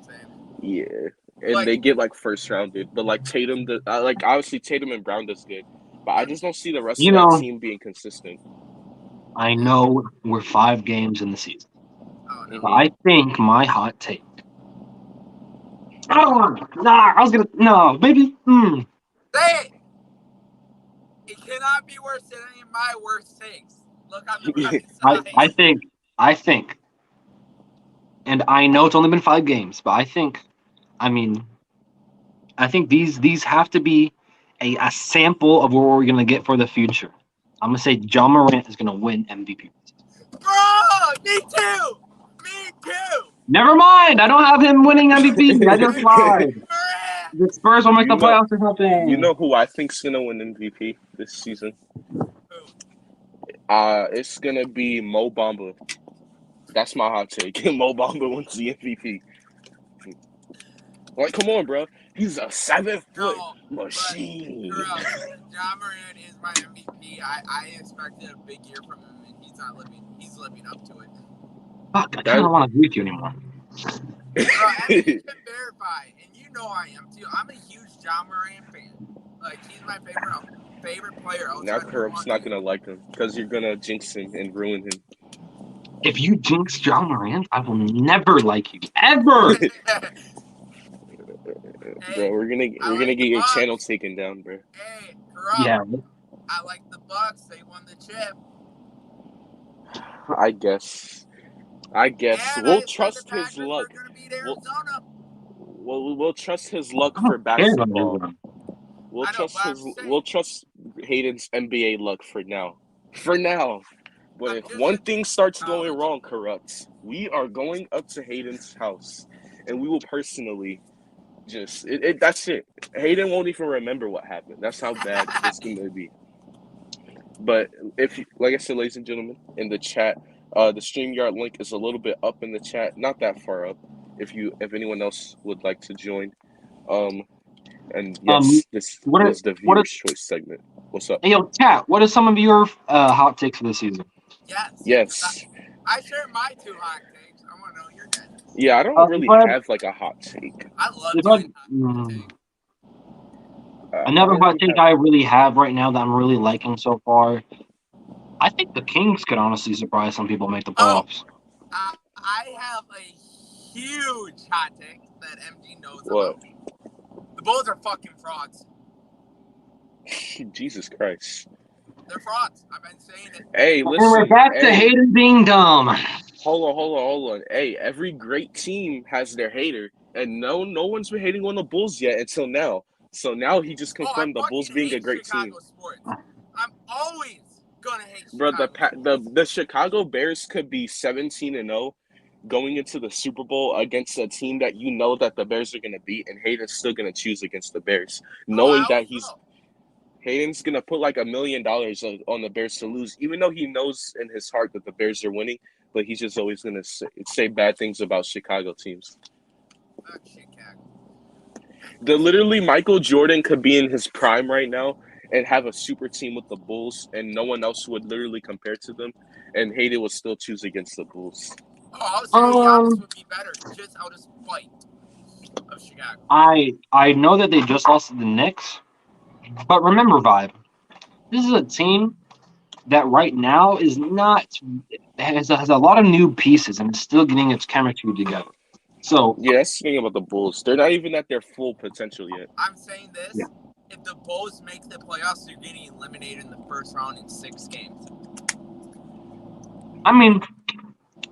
Same. Yeah. And they get like first rounded. But like Tatum, obviously Tatum and Brown does good. But I just don't see the rest of that team being consistent. I know we're 5 games in the season. Oh, no. But I think my hot take. Baby. Say it! It cannot be worse than any of my worst takes. Look on the bright side. I think, and I know it's only been 5 games, but I think these have to be a sample of what we're gonna get for the future. I'm gonna say John Morant is gonna win MVP. Bro, me too. Me too. Never mind. I don't have him winning MVP. I just lied. Morant. The Spurs will make the playoffs or something. You know who I think's gonna win MVP this season? Who? It's gonna be Mo Bamba. That's my hot take. Mo Bamba wins the MVP. Like, come on, bro. He's a 7-foot machine. John Morant is my MVP. I expected a big year from him, and he's not living. He's living up to it. Fuck, I kind of don't want to agree with you anymore. Bro, and you can verify, and you know I am too. I'm a huge John Morant fan. Like, he's my favorite player. Now Kurup's not gonna like him because you're gonna jinx him and ruin him. If you jinx John Morant, I will never like you ever. Bro, we're gonna get your channel taken down, bro. Hey, Kurup, yeah. I like the Bucks. They won the chip. I guess. And We'll trust his luck. We'll trust his luck for basketball. We'll trust Hayden's NBA luck for now. But if one thing starts going wrong, Corrupts, we are going up to Hayden's house, and we will personally that's it. Hayden won't even remember what happened. That's how bad it's going to be. But like I said, ladies and gentlemen, in the chat, the StreamYard link is a little bit up in the chat, not that far up. If anyone else would like to join, and yes, this is the viewer's choice segment. What's up? Hey, yo, chat. What are some of your hot takes for this season? Yes. I share my 2 hot takes. I want to know your guys. Yeah, I don't really have like a hot take. I love doing hot take. Another hot take I really have right now that I'm really liking so far. I think the Kings could honestly surprise some people, make the playoffs. I have a huge hot take that MG knows about. The Bulls are fucking frauds. Jesus Christ. They're frauds. I've been saying it. Hey, listen. And we're back to Hayden being dumb. Hold on. Hey, every great team has their hater, and no one's been hating on the Bulls yet until now. So now he just confirmed the Bulls being a great team. Sports. I'm always gonna hate Bro, Chicago. the Chicago Bears could be 17-0 going into the Super Bowl against a team that you know that the Bears are gonna beat, and Hayden's still gonna choose against the Bears, knowing that Hayden's gonna put like $1 million on the Bears to lose, even though he knows in his heart that the Bears are winning. But he's just always gonna say bad things about Chicago teams. Literally, Michael Jordan could be in his prime right now and have a super team with the Bulls, and no one else would literally compare to them, and Hayden would still choose against the Bulls. I was saying Giannis would be better just out of spite of Chicago. I know that they just lost to the Knicks, but remember, Vibe, this is a team that right now has a lot of new pieces and is still getting its chemistry together. So yeah, that's the thing about the Bulls. They're not even at their full potential yet. I'm saying this. Yeah. If the Bulls make the playoffs, they're getting eliminated in the first round in 6 games. I mean,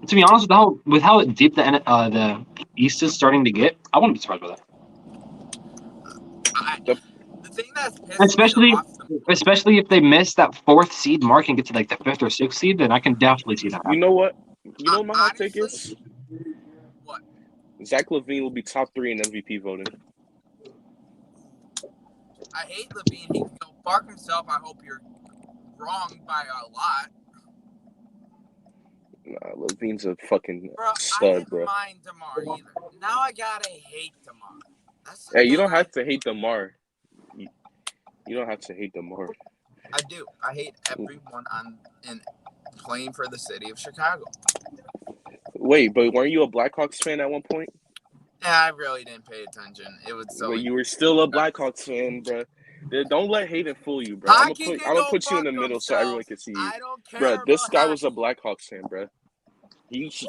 to be honest, with how deep the East is starting to get, I wouldn't be surprised by that. The thing that's especially if they miss that 4th seed mark and get to like the 5th or 6th seed, then I can definitely see that happen. You know what? You know what my hot take is? What? Zach LaVine will be top 3 in MVP voting. I hate LaVine. He can go fuck himself. I hope you're wrong by a lot. Nah, Bean's a fucking Bro, I stud, didn't bro. mind DeMar either. Now I gotta hate DeMar. That's the Hey, you thing don't have to hate DeMar. You don't have to hate DeMar. I do. I hate everyone in playing for the city of Chicago. Wait, but weren't you a Blackhawks fan at one point? Yeah, I really didn't pay attention. It was so. But you were still a Blackhawks fan, bro. Don't let Hayden fool you, bro. I'm Hockey can gonna go put you in fuck the middle so everyone themselves. can see you, I don't care bro. This about guy hockey. was a Blackhawks fan, bro.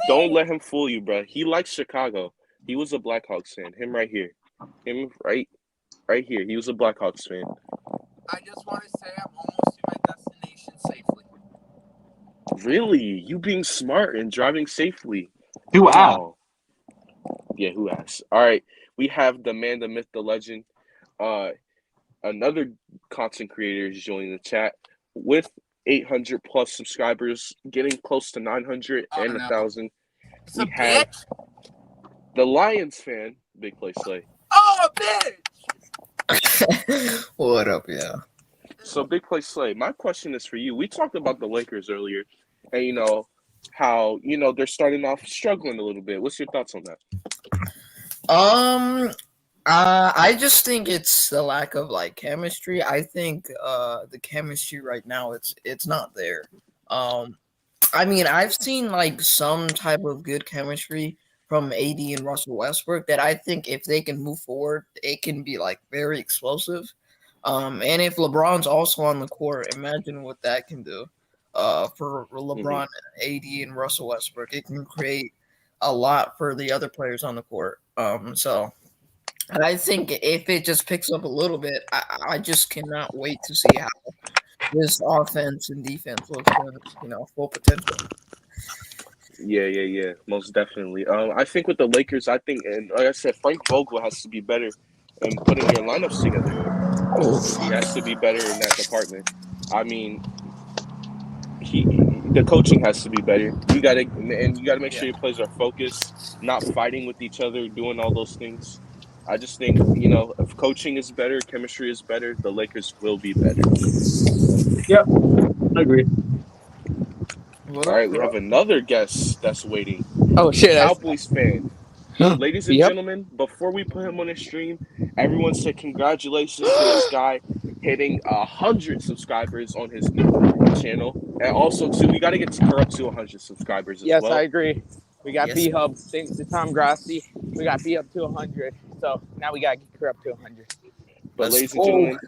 Don't let him fool you, bro. He likes Chicago. He was a Blackhawks fan. Him right here. Him right here. He was a Blackhawks fan. I just want to say I'm almost to my destination safely. Really? You being smart and driving safely. Who asked? Yeah, who asked? All right. We have the man, the myth, the legend. Another content creator is joining the chat with 800 plus subscribers, getting close to 900 and 1,000. It's We a have bitch. the Lions fan, Big Play Slay. Oh, bitch. What up, yeah? So, Big Play Slay, my question is for you. We talked about the Lakers earlier, and how they're starting off struggling a little bit. What's your thoughts on that? I just think it's the lack of chemistry. I think the chemistry right now it's not there. I mean, I've seen some type of good chemistry from AD and Russell Westbrook that I think if they can move forward, it can be very explosive. And if LeBron's also on the court, imagine what that can do. For LeBron, AD, and Russell Westbrook, it can create a lot for the other players on the court. So I think if it just picks up a little bit, I just cannot wait to see how this offense and defense looks to full potential. Yeah, most definitely. I think with the Lakers, and like I said, Frank Vogel has to be better in putting their lineups together. He has to be better in that department. I mean, the coaching has to be better. You gotta make sure your players are focused, not fighting with each other, doing all those things. I just think if coaching is better, chemistry is better, the Lakers will be better. Yep, I agree. All right, we have another guest that's waiting. Oh, shit. Cowboys fan. Ladies and gentlemen, before we put him on his stream, everyone said congratulations to this guy hitting 100 subscribers on his new channel. And also, too, we got to get Corrupt to 100 subscribers as well. Yes, I agree. We got B-Hub. Thanks to Tom Grassi. We got B up to 100. So now we got to get Corrupt to 100. But ladies and gentlemen,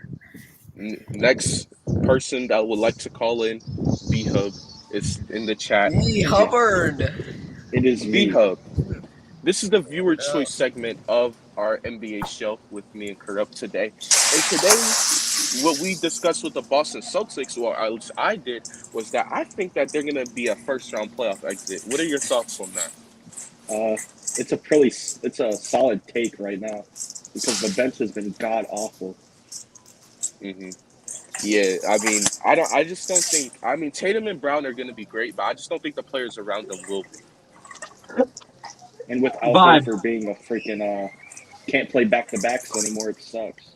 next person that would like to call in, B-Hub, is in the chat. Hubbard. It is B-Hub. This is the viewer choice segment of our NBA show with me and Corrupt today. And today, what we discussed with the Boston Celtics, or at least I did, was that I think that they're going to be a first-round playoff exit. What are your thoughts on that? It's a solid take right now because the bench has been god awful. Yeah, I just don't think. I mean, Tatum and Brown are going to be great, but I just don't think the players around them will be. And with Al Horford being a freaking can't play back-to-backs anymore, it sucks.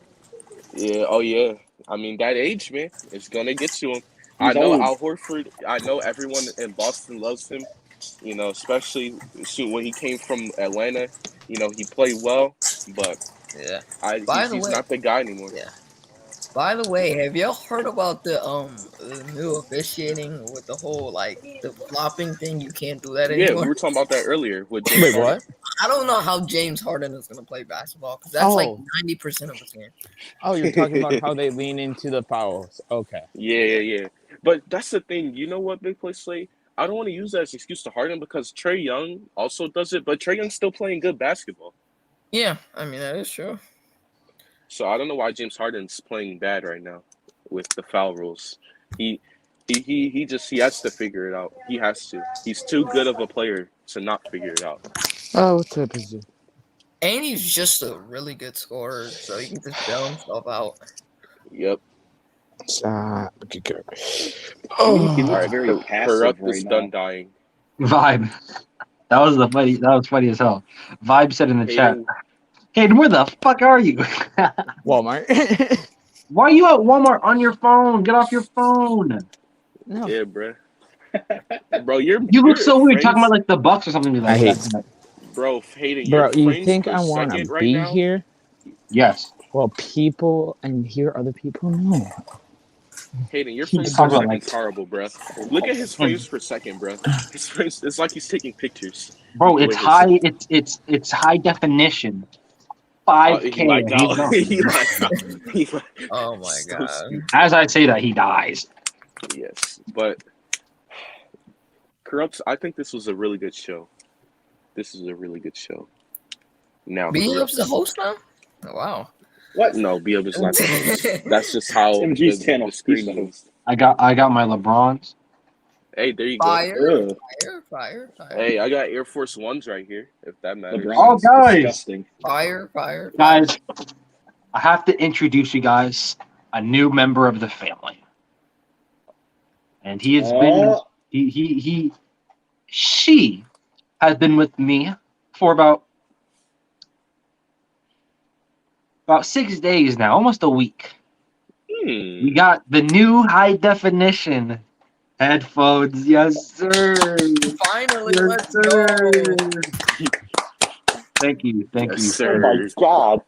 Yeah, oh yeah. I mean, that age, man, it's going to get to him. He's old. Al Horford, I know everyone in Boston loves him, especially when he came from Atlanta. He played well, but he's not the guy anymore. Yeah. By the way, have y'all heard about the new officiating with the whole the flopping thing? You can't do that anymore. Yeah, we were talking about that earlier with James Wait, Harden. what? I don't know how James Harden is going to play basketball because that's 90% of his game. Oh, you're talking about how they lean into the fouls. Okay. Yeah. But that's the thing. You know what, Big Play Slay? I don't want to use that as an excuse to Harden because Trae Young also does it, but Trae Young's still playing good basketball. Yeah, I mean, that is true. So I don't know why James Harden's playing bad right now with the foul rules. He has to figure it out. He has to. He's too good of a player to not figure it out. Oh, what's up, is it? And he's just a really good scorer, so he can just bail himself out. Yep. Oh, he looks very passive Corrupt right is now. done dying. Vibe. That was funny as hell. Vibe said in the chat, Hayden, where the fuck are you? Walmart. Why are you at Walmart on your phone? Get off your phone. No. Yeah, bruh. Bro, You look so weird talking about like the Bucks or something like that. Bro, Hayden, Bro, you're you frames think per I want second to right be now? here? Yes. Well, people and hear other people know. Hayden, your He frames just per talking about, second's like- horrible, bro. Look at his frames per second, bro. His frames, it's like he's taking pictures. Bro, The it's way his- high. It's high definition. He 5K. lagged and he's out. done. He lagged out. Oh my So god. stupid. As I say that, he dies. Yes, but Corrupts, I think this was a really good show. This is a really good show. Now, B-Hub's the host now? Oh, wow. What? No, B-Hub is not the host. That's just how MG's the channel. screen He's the moves. host. I got my LeBrons. Hey, there you Fire, go. fire. Hey, I got Air Force Ones right here, if that matters. Oh, LeBron's guys. disgusting. Fire. Guys, I have to introduce you guys a new member of the family. And he has been she has been with me for about 6 days now, almost a week. We got the new high definition headphones. Yes, sir. Finally, Yes, let's go. sir. Thank you. Yes, Oh sir. my god.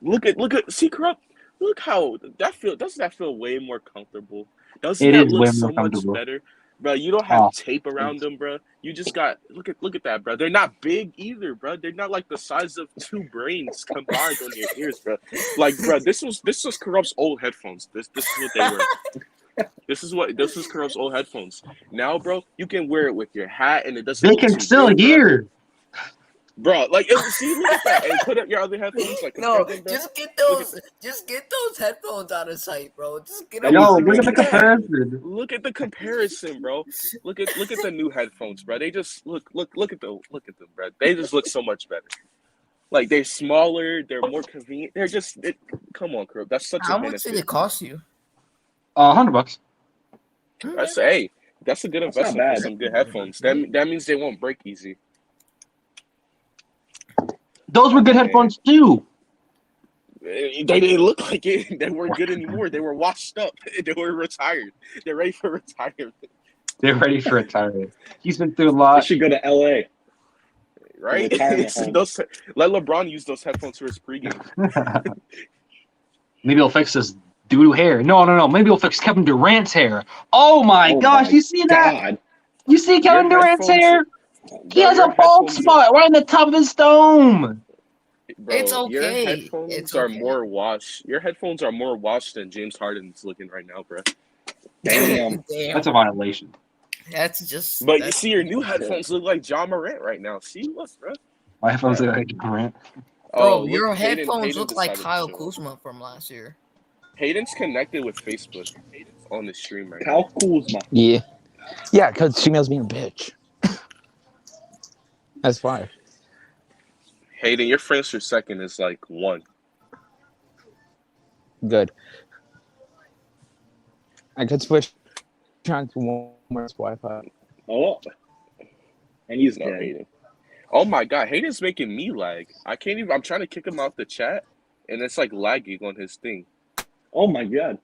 Look at see Corrupt. Look how doesn't that feel way more comfortable? Doesn't It that is look way so more much comfortable. better? Bro, you don't have Oh. tape around them, bro. You just got look at that, bro. They're not big either, bro. They're not like the size of two brains combined on your ears, bro. Like, bro, this was Corrupt's old headphones. This is what they were. This is Corrupt's old headphones. Now, bro, you can wear it with your hat, and it doesn't. They look can too still big, hear. bro. Like, see, look at that. And put up your other headphones. Like, No, compare them, bro. just get those headphones out of sight, bro. Just get them. Yo, out of look at the sight. comparison. Look at the comparison, bro. Look at the new headphones, bro. They just look at them, bro. They just look so much better. Like, they're smaller, they're more convenient. They're just come on, Corrupt. That's such How a much benefit. did it cost you? $100. That's a good That's not investment bad. for some good headphones. That means they won't break easy. Those were good headphones too. They didn't look like it. They weren't good anymore. They were washed up. They were retired. They're ready for retirement. They're ready for retirement. He's been through a I lot. should go to LA. Right? Retirement home. Let LeBron use those headphones for his pregame. Maybe he'll fix his doo-doo hair. No. Maybe he'll fix Kevin Durant's hair. Oh my gosh, you see that? God. You see Kevin Your Durant's headphones- hair? He Bro, has your a bald headphones spot right on the top of his dome. Bro, It's Your okay. headphones It's are okay. more washed. Your headphones are more washed than James Harden's looking right now, bro. Damn. That's a violation. That's just. But you that's see, your new bullshit. headphones look like John Morant right now. See, look, bro. My headphones look like Durant. Bro, look, your Hayden headphones look like decided to Kyle show up. Kuzma from last year. Hayden's connected with Facebook on the stream right now. Kyle Kuzma. Yeah. Yeah, because females being a bitch. That's fire. Hayden, your frames per second is like 1. Good. I could switch on to one more Wi-Fi. Oh. And he's No, dead. Hayden. Oh my God, Hayden's making me lag. I can't even. I'm trying to kick him out the chat, and it's like lagging on his thing. Oh my god.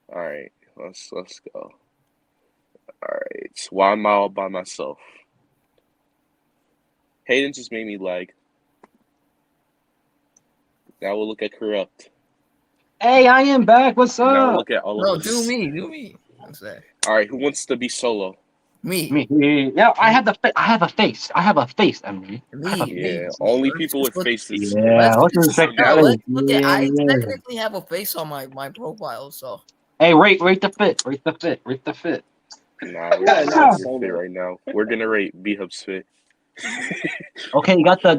All right, let's go. All right, why am I all by myself? Hayden just made me lag. Now we'll look at Corrupt. Hey, I am back. What's Now we'll up? look at all No, of us. do me. What's that? All right, who wants to be solo? Me. Yeah, I have a face, Emily. Yeah, only people with faces. Yeah, let's respect now- that. I Yeah. technically have a face on my profile, so. Hey, rate the fit. Nah, we're not Yeah. fit right now. We're gonna rate B-Hub's fit. Okay, you got the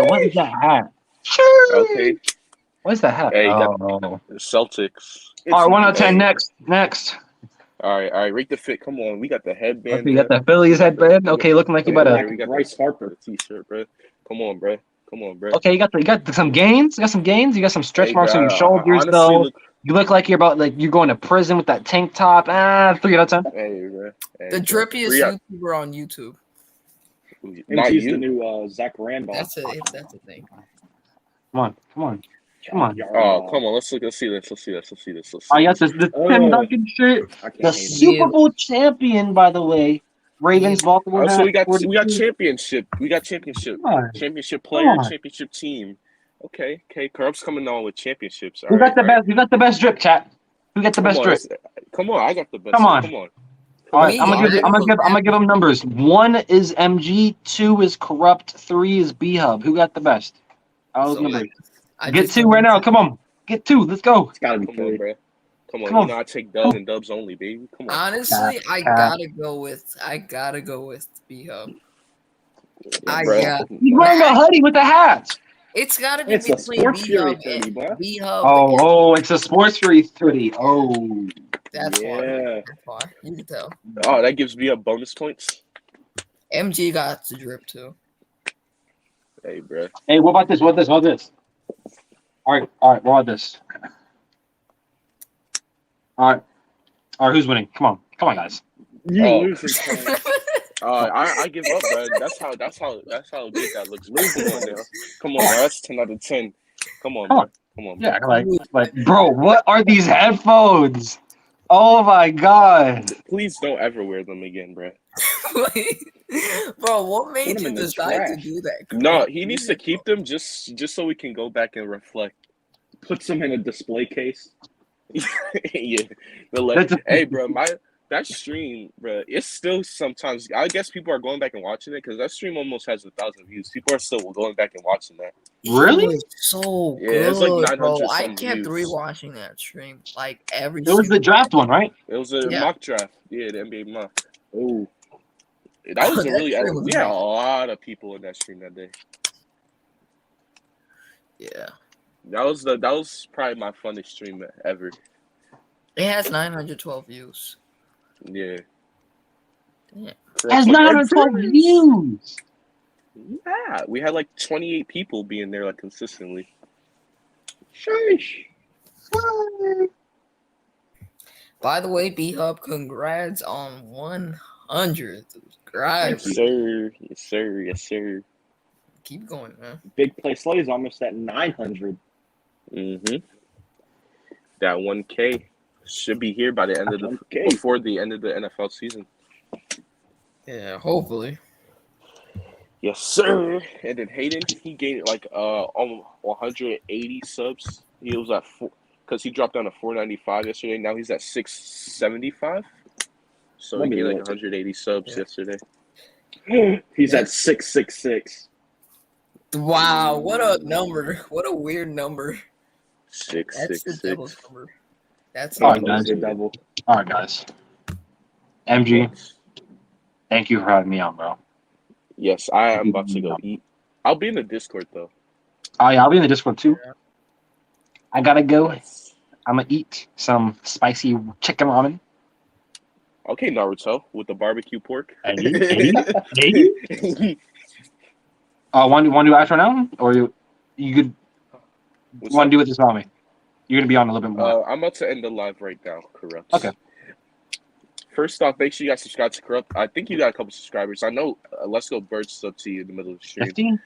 what is that hat? Sure. Okay, What is that hat? Hey, you got- Oh. Celtics. All right, 1 out of 10. Hey. Next. All right, rate the fit. Come on, we got the headband. Okay, you got the Phillies headband. Okay, looking like you about Yeah, to. we got Bryce the Harper. t-shirt, bro. Come on, bro. Okay, you got some gains. You got some gains. You got some stretch Hey, marks on your bro, shoulders, honestly, though. look- You look like you're going to prison with that tank top. 3 out of 10. Hey, bro. Hey, The bro. drippiest 3 out- YouTuber on YouTube. Not MG's the you. new Zach Randolph. That's a thing. Come on. Come on. Oh, come on. Let's see this. Let's see. Oh, yes, the Tim Duncan shirt. The Super Bowl champion, by the way. Ravens, Baltimore. So we got championship. We got championship. Championship player, championship team. Okay. Corrupt's coming on with championships. Who got the best? Who got the best drip, chat? Who got the best drip? Come on, I got the best. Come on. All right, I'm gonna give them numbers. 1 is MG, 2 is Corrupt, 3 is B-Hub. Who got the best? Numbers. Get 2 right now. Come on, get 2. Let's go. It's gotta be 3, bro. Come on. You know I take dubs and dubs only, baby. Come on. Honestly, I gotta go with B-Hub. He's wearing a hoodie with the hat. It's gotta be between B-Hub and B-Hub. Oh, it's a Sports Fury hoodie. Oh, that's why. You can tell. Oh, that gives me a bonus points. MG got the drip too. Hey, bro. Hey, what about this? What about this? All right. What about this? All right. Who's winning? Come on, guys. I give up, bro. That's how good that looks. Come on, bro. That's 10 out of 10. Come on, bro. Yeah, like, bro, what are these headphones? Oh my god! Please don't ever wear them again, bro. Bro, what made you decide to do that? No, he needs to keep them just so we can go back and reflect. Puts them in a display case. Yeah. Hey, bro, that stream, bro, it's still sometimes. I guess people are going back and watching it because that stream almost has 1,000 views. People are still going back and watching that. Really? It was so good, it's like 900 bro. I some kept views. rewatching that stream like every. It was the draft one, right? It was a mock draft. Yeah, the NBA mock. Oh, that was we had a lot of people in that stream that day. Yeah. That was probably my funnest stream ever. It has 912 views. Yeah. It has 912 views. Yeah, we had like 28 people being there like consistently. Sheesh. By the way, B-Hub, congrats on 100 subscribers. Yes, sir. Keep going, man. Big Play Slay's almost at 900. Mm-hmm. That 1K should be here by the end of before the end of the NFL season. Yeah, hopefully. Yes, sir. And then Hayden, he gained like almost 180 subs. He was at because he dropped down to 495 yesterday. Now he's at 675. So he gained like 180 subs yesterday. He's at 666. Wow, what a number! What a weird number. 666. That's the devil's number. That's all right, guys. MG, thank you for having me on, bro. Yes, I am about to go eat. I'll be in the Discord though. Oh yeah, I'll be in the Discord too. I gotta go. I'm gonna eat some spicy chicken ramen. Okay, Naruto with the barbecue pork. Hey. Want to do after now, or you could want to do it this on me? You're gonna be on a little bit more. I'm about to end the live right now. Corrupt. Okay. First off, make sure you guys subscribe to Corrupt. I think you got a couple subscribers. I know. Let's go Bird sub to you in the middle of the stream. 15?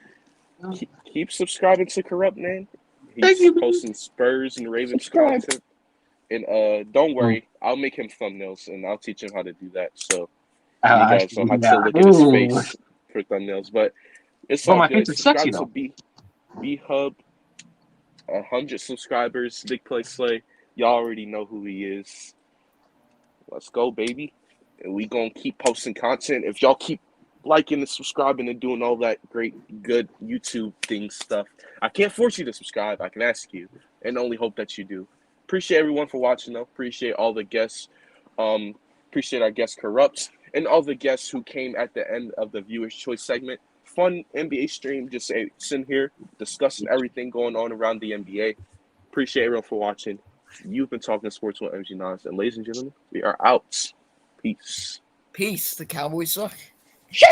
Keep subscribing to Corrupt, man. He's posting Spurs and Ravens content. And don't worry, I'll make him thumbnails and I'll teach him how to do that. So you guys don't have to look at his face for thumbnails. But it's all good. Subscribe to B-Hub. 100 subscribers. Big Play Slay. Y'all already know who he is. Let's go, baby. And we gonna keep posting content. If y'all keep liking and subscribing and doing all that great, good YouTube thing stuff, I can't force you to subscribe. I can ask you, and only hope that you do. Appreciate everyone for watching, though. Appreciate all the guests. Appreciate our guest Corrupt and all the guests who came at the end of the Viewer's Choice segment. Fun NBA stream. Just sitting here discussing everything going on around the NBA. Appreciate everyone for watching. You've been talking sports with MG Nas, and ladies and gentlemen, we are out. Peace. Peace. The Cowboys suck.